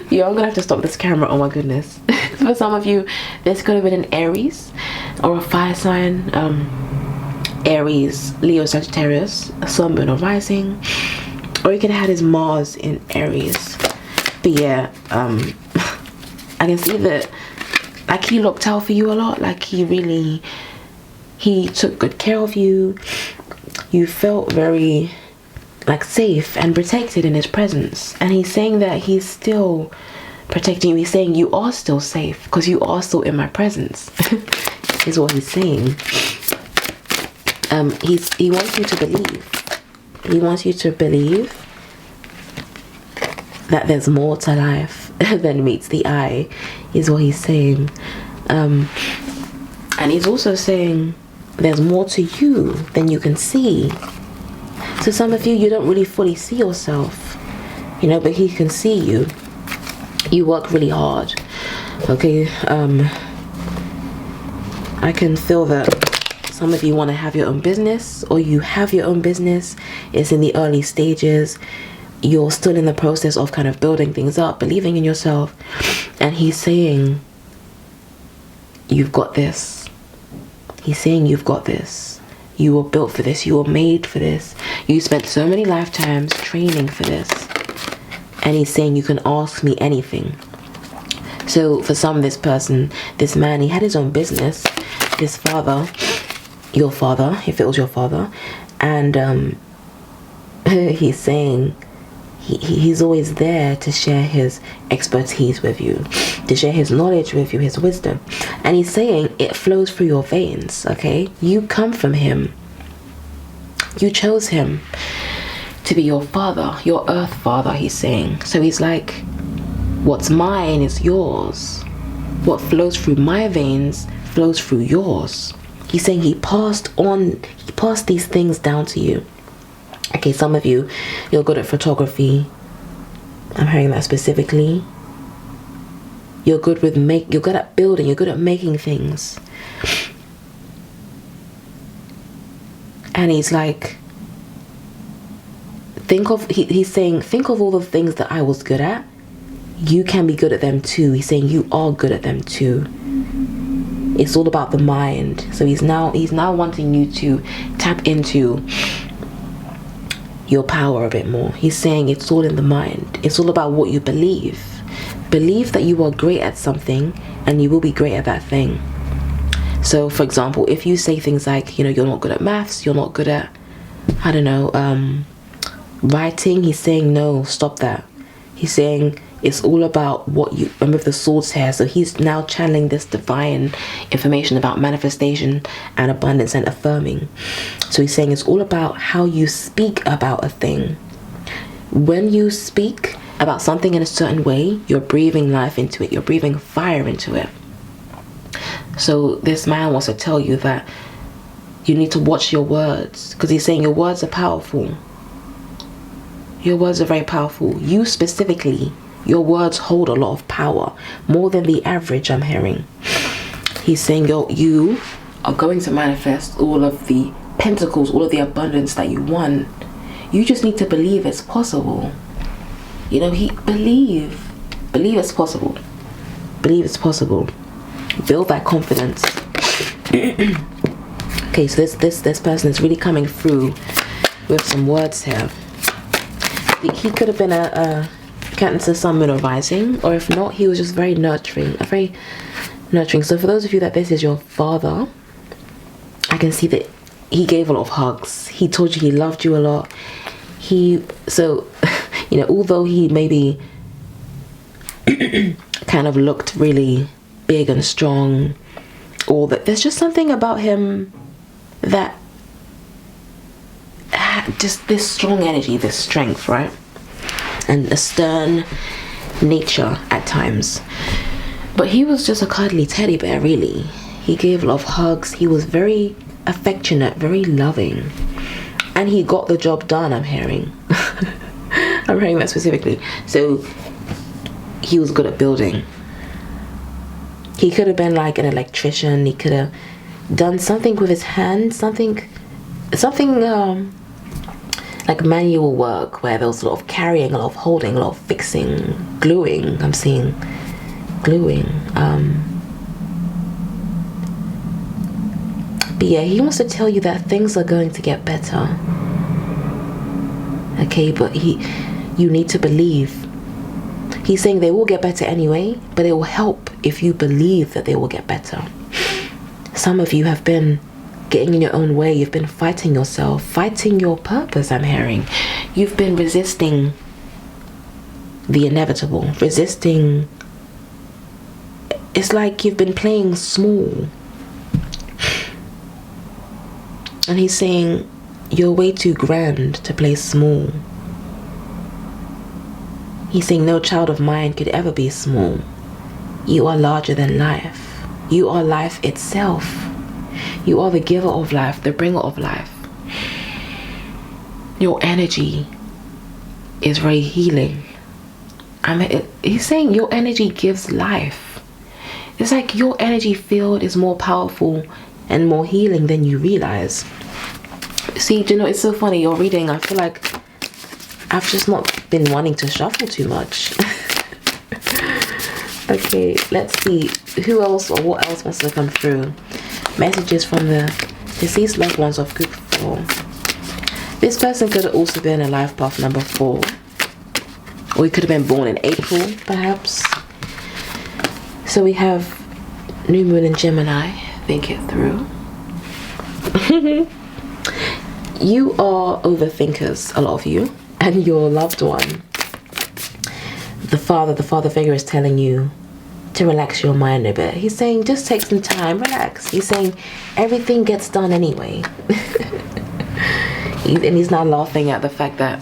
Yeah, I'm gonna have to stop this camera, oh my goodness. For some of you, this could have been an Aries or a fire sign. Aries, Leo, Sagittarius, a Sun, Moon, or Rising, or he could have had his Mars in Aries. But yeah, I can see that, like, he looked out for you a lot. Like, he took good care of you. You felt very, like, safe and protected in his presence. And he's saying that he's still protecting you. He's saying you are still safe because you are still in my presence. Is what he's saying. He wants you to believe. He wants you to believe that there's more to life than meets the eye, is what he's saying. And he's also saying there's more to you than you can see. So some of you, you don't really fully see yourself, you know, but he can see you. You work really hard. Okay, I can feel that some of you want to have your own business, or you have your own business. It's in the early stages. You're still in the process of kind of building things up, believing in yourself. And he's saying, you've got this. He's saying you've got this. You were built for this. You were made for this. You spent so many lifetimes training for this. And he's saying you can ask me anything. So for some, this person, this man, he had his own business. This father, your father, if it was your father, and he's saying he's always there to share his expertise with you, to share his knowledge with you, his wisdom. And he's saying it flows through your veins. Okay, you come from him. You chose him to be your father, your earth father, he's saying. So he's like, what's mine is yours. What flows through my veins flows through yours. He's saying he passed these things down to you. Okay, some of you, you're good at photography. I'm hearing that specifically. You're good at building, you're good at making things. And he's like, he's saying, think of all the things that I was good at. You can be good at them too. He's saying you are good at them too. It's all about the mind. So he's now wanting you to tap into your power a bit more. He's saying it's all in the mind. It's all about what you believe. Believe that you are great at something and you will be great at that thing. So for example, if you say things like, you know, you're not good at maths, you're not good at, I don't know, writing, he's saying no, stop that. He's saying it's all about what you, and with the swords here, so he's now channeling this divine information about manifestation and abundance and affirming. So he's saying it's all about how you speak about a thing. When you speak about something in a certain way, you're breathing life into it, you're breathing fire into it. So this man wants to tell you that you need to watch your words, because he's saying your words are powerful. Your words are very powerful. You specifically, your words hold a lot of power, more than the average, I'm hearing. He's saying you are going to manifest all of the pentacles, all of the abundance that you want. You just need to believe it's possible. You know, believe it's possible. Believe it's possible. Build that confidence. Okay, so this person is really coming through with some words here. He could have been a Cancer, Sun, Moon, or Rising, or if not, he was just very nurturing, So for those of you that this is your father, I can see that he gave a lot of hugs. He told you he loved you a lot. So, you know, although he maybe kind of looked really big and strong, or that there's just something about him that had just this strong energy, this strength, right? And a stern nature at times. But he was just a cuddly teddy bear, really. He gave a lot of hugs. He was very affectionate, very loving. And he got the job done, I'm hearing. I'm hearing that specifically. So he was good at building. He could have been like an electrician. He could have done something with his hands, something like manual work, where there was a lot of carrying, a lot of holding, a lot of fixing, gluing. I'm seeing gluing. But yeah, he wants to tell you that things are going to get better. Okay, but you need to believe. He's saying they will get better anyway, but it will help if you believe that they will get better. Some of you have been getting in your own way. You've been fighting yourself, fighting your purpose, I'm hearing. You've been resisting the inevitable, resisting. It's like you've been playing small. And he's saying, you're way too grand to play small. He's saying no child of mine could ever be small. You are larger than life. You are life itself. You are the giver of life, the bringer of life. Your energy is very healing. He's saying your energy gives life. It's like your energy field is more powerful and more healing than you realize. See, do you know, it's so funny, your reading, I feel like I've just not been wanting to shuffle too much. Okay, let's see who else or what else wants to come through. Messages from the deceased loved ones of group 4. This person could have also been a life path number 4, or he could have been born in April, perhaps. So we have New Moon in Gemini. Think it through. You are overthinkers, a lot of you, and your loved one, the father figure, is telling you to relax your mind a bit. He's saying just take some time, relax. He's saying everything gets done anyway. And he's not laughing at the fact that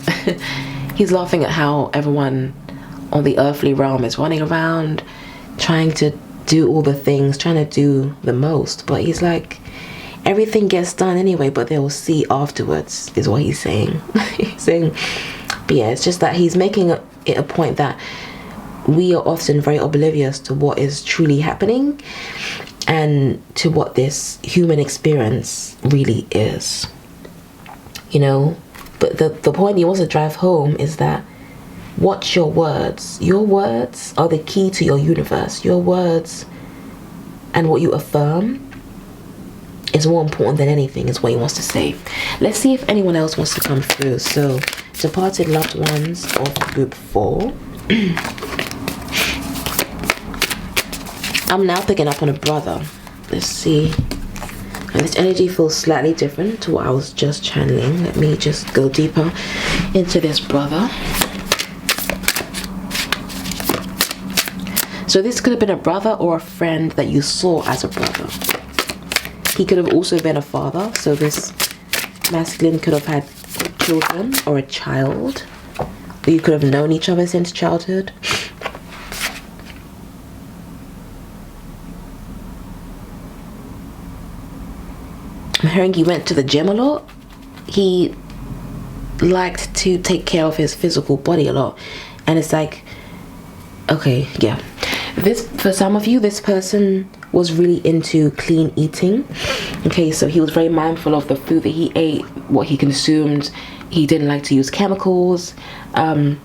he's laughing at how everyone on the earthly realm is running around trying to do all the things, trying to do the most. But he's like, everything gets done anyway, but they will see afterwards, is what he's saying. He's saying, but yeah, it's just that he's making it a point that we are often very oblivious to what is truly happening and to what this human experience really is. You know, but the point he wants to drive home is that watch your words. Your words are the key to your universe. Your words and what you affirm is more important than anything, is what he wants to say. Let's see if anyone else wants to come through. So, departed loved ones of group 4. I'm now picking up on a brother. Let's see. And this energy feels slightly different to what I was just channeling. Let me just go deeper into this brother. So this could have been a brother or a friend that you saw as a brother. He could have also been a father. So this masculine could have had children or a child. You could have known each other since childhood. I'm hearing he went to the gym a lot. He liked to take care of his physical body a lot. And it's like, okay, yeah. For some of you, this person was really into clean eating. Okay, so he was very mindful of the food that he ate, what he consumed. He didn't like to use chemicals. There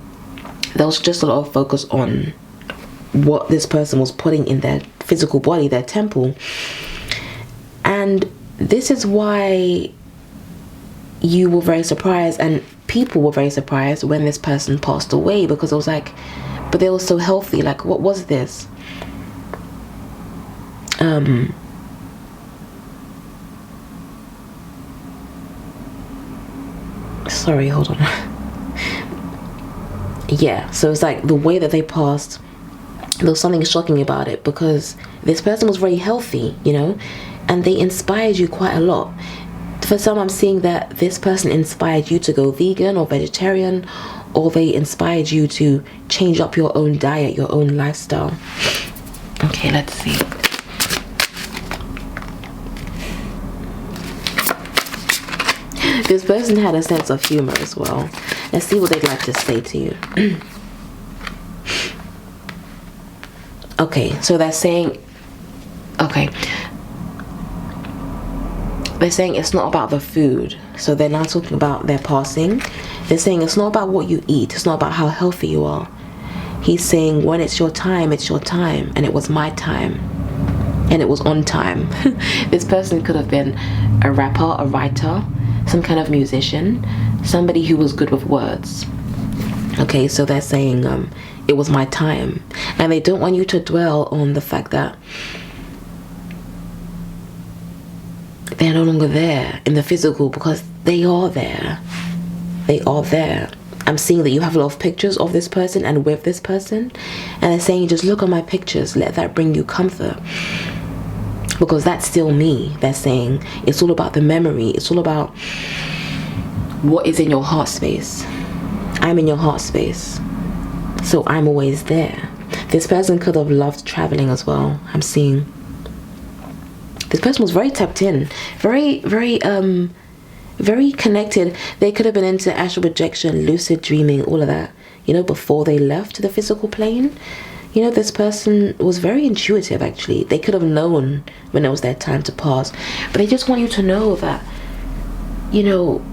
was just a lot of focus on what this person was putting in their physical body, their temple. And this is why you were very surprised, and people were very surprised when this person passed away, because it was like, but they were so healthy. Like, what was this? Sorry, hold on. Yeah, so it's like the way that they passed, there was something shocking about it, because this person was very healthy, you know, and they inspired you quite a lot. For some, I'm seeing that this person inspired you to go vegan or vegetarian, or they inspired you to change up your own diet, your own lifestyle. Okay, let's see. This person had a sense of humor as well. Let's see what they'd like to say to you. Okay, so they're saying, okay, they're saying it's not about the food. So they're not talking about their passing. They're saying it's not about what you eat. It's not about how healthy you are. He's saying when it's your time, and it was my time, and it was on time. This person could have been a rapper, a writer, some kind of musician, somebody who was good with words. Okay, so they're saying it was my time, and they don't want you to dwell on the fact that they're no longer there in the physical, because they are there. They are there. I'm seeing that you have a lot of pictures of this person and with this person, and they're saying just look at my pictures, let that bring you comfort, because that's still me. They're saying it's all about the memory, it's all about what is in your heart space. I'm in your heart space, so I'm always there. This person could have loved traveling as well. I'm seeing this person was very tapped in, very connected. They could have been into astral projection, lucid dreaming, all of that, you know, before they left the physical plane. You know, this person was very intuitive, actually. They could have known when it was their time to pass, but they just want you to know that, you know,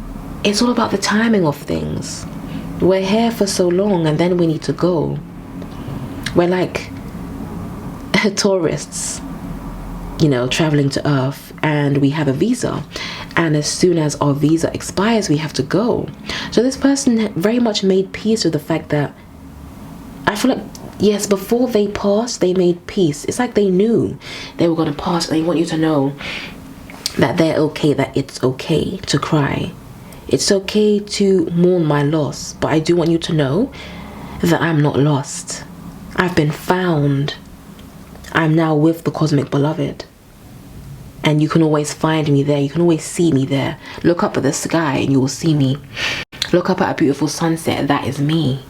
it's all about the timing of things. We're here for so long, and then we need to go. We're like tourists, you know, traveling to Earth, and we have a visa, and as soon as our visa expires, we have to go. So this person very much made peace with the fact that, I feel like, yes, before they passed, they made peace. It's like they knew they were going to pass, and they want you to know that they're okay, that it's okay to cry. It's okay to mourn my loss, but I do want you to know that I'm not lost. I've been found. I'm now with the cosmic beloved. And you can always find me there. You can always see me there. Look up at the sky and you will see me. Look up at a beautiful sunset. That is me.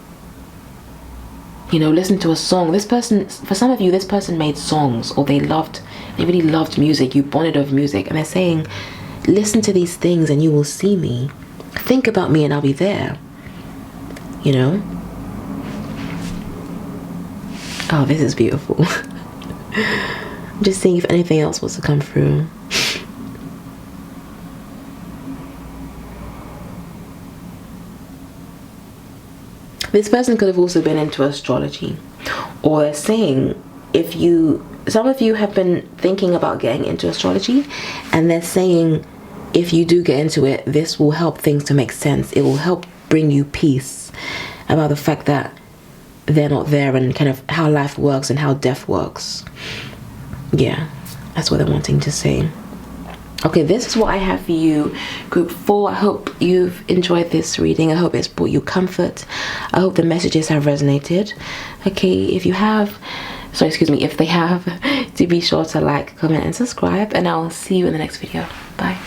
You know, listen to a song. This person, for some of you, this person made songs, or they really loved music. You bonded over music. And they're saying, listen to these things and you will see me. Think about me and I'll be there. You know? Oh, this is beautiful. I'm just seeing if anything else was to come through. This person could have also been into astrology, or they're saying, some of you have been thinking about getting into astrology, and they're saying if you do get into it, this will help things to make sense. It will help bring you peace about the fact that they're not there, and kind of how life works and how death works. Yeah, that's what they're wanting to say. Okay, this is what I have for you, group 4. I hope you've enjoyed this reading. I hope it's brought you comfort. I hope the messages have resonated. Okay, if they have, do be sure to like, comment, and subscribe, and I'll see you in the next video. Bye.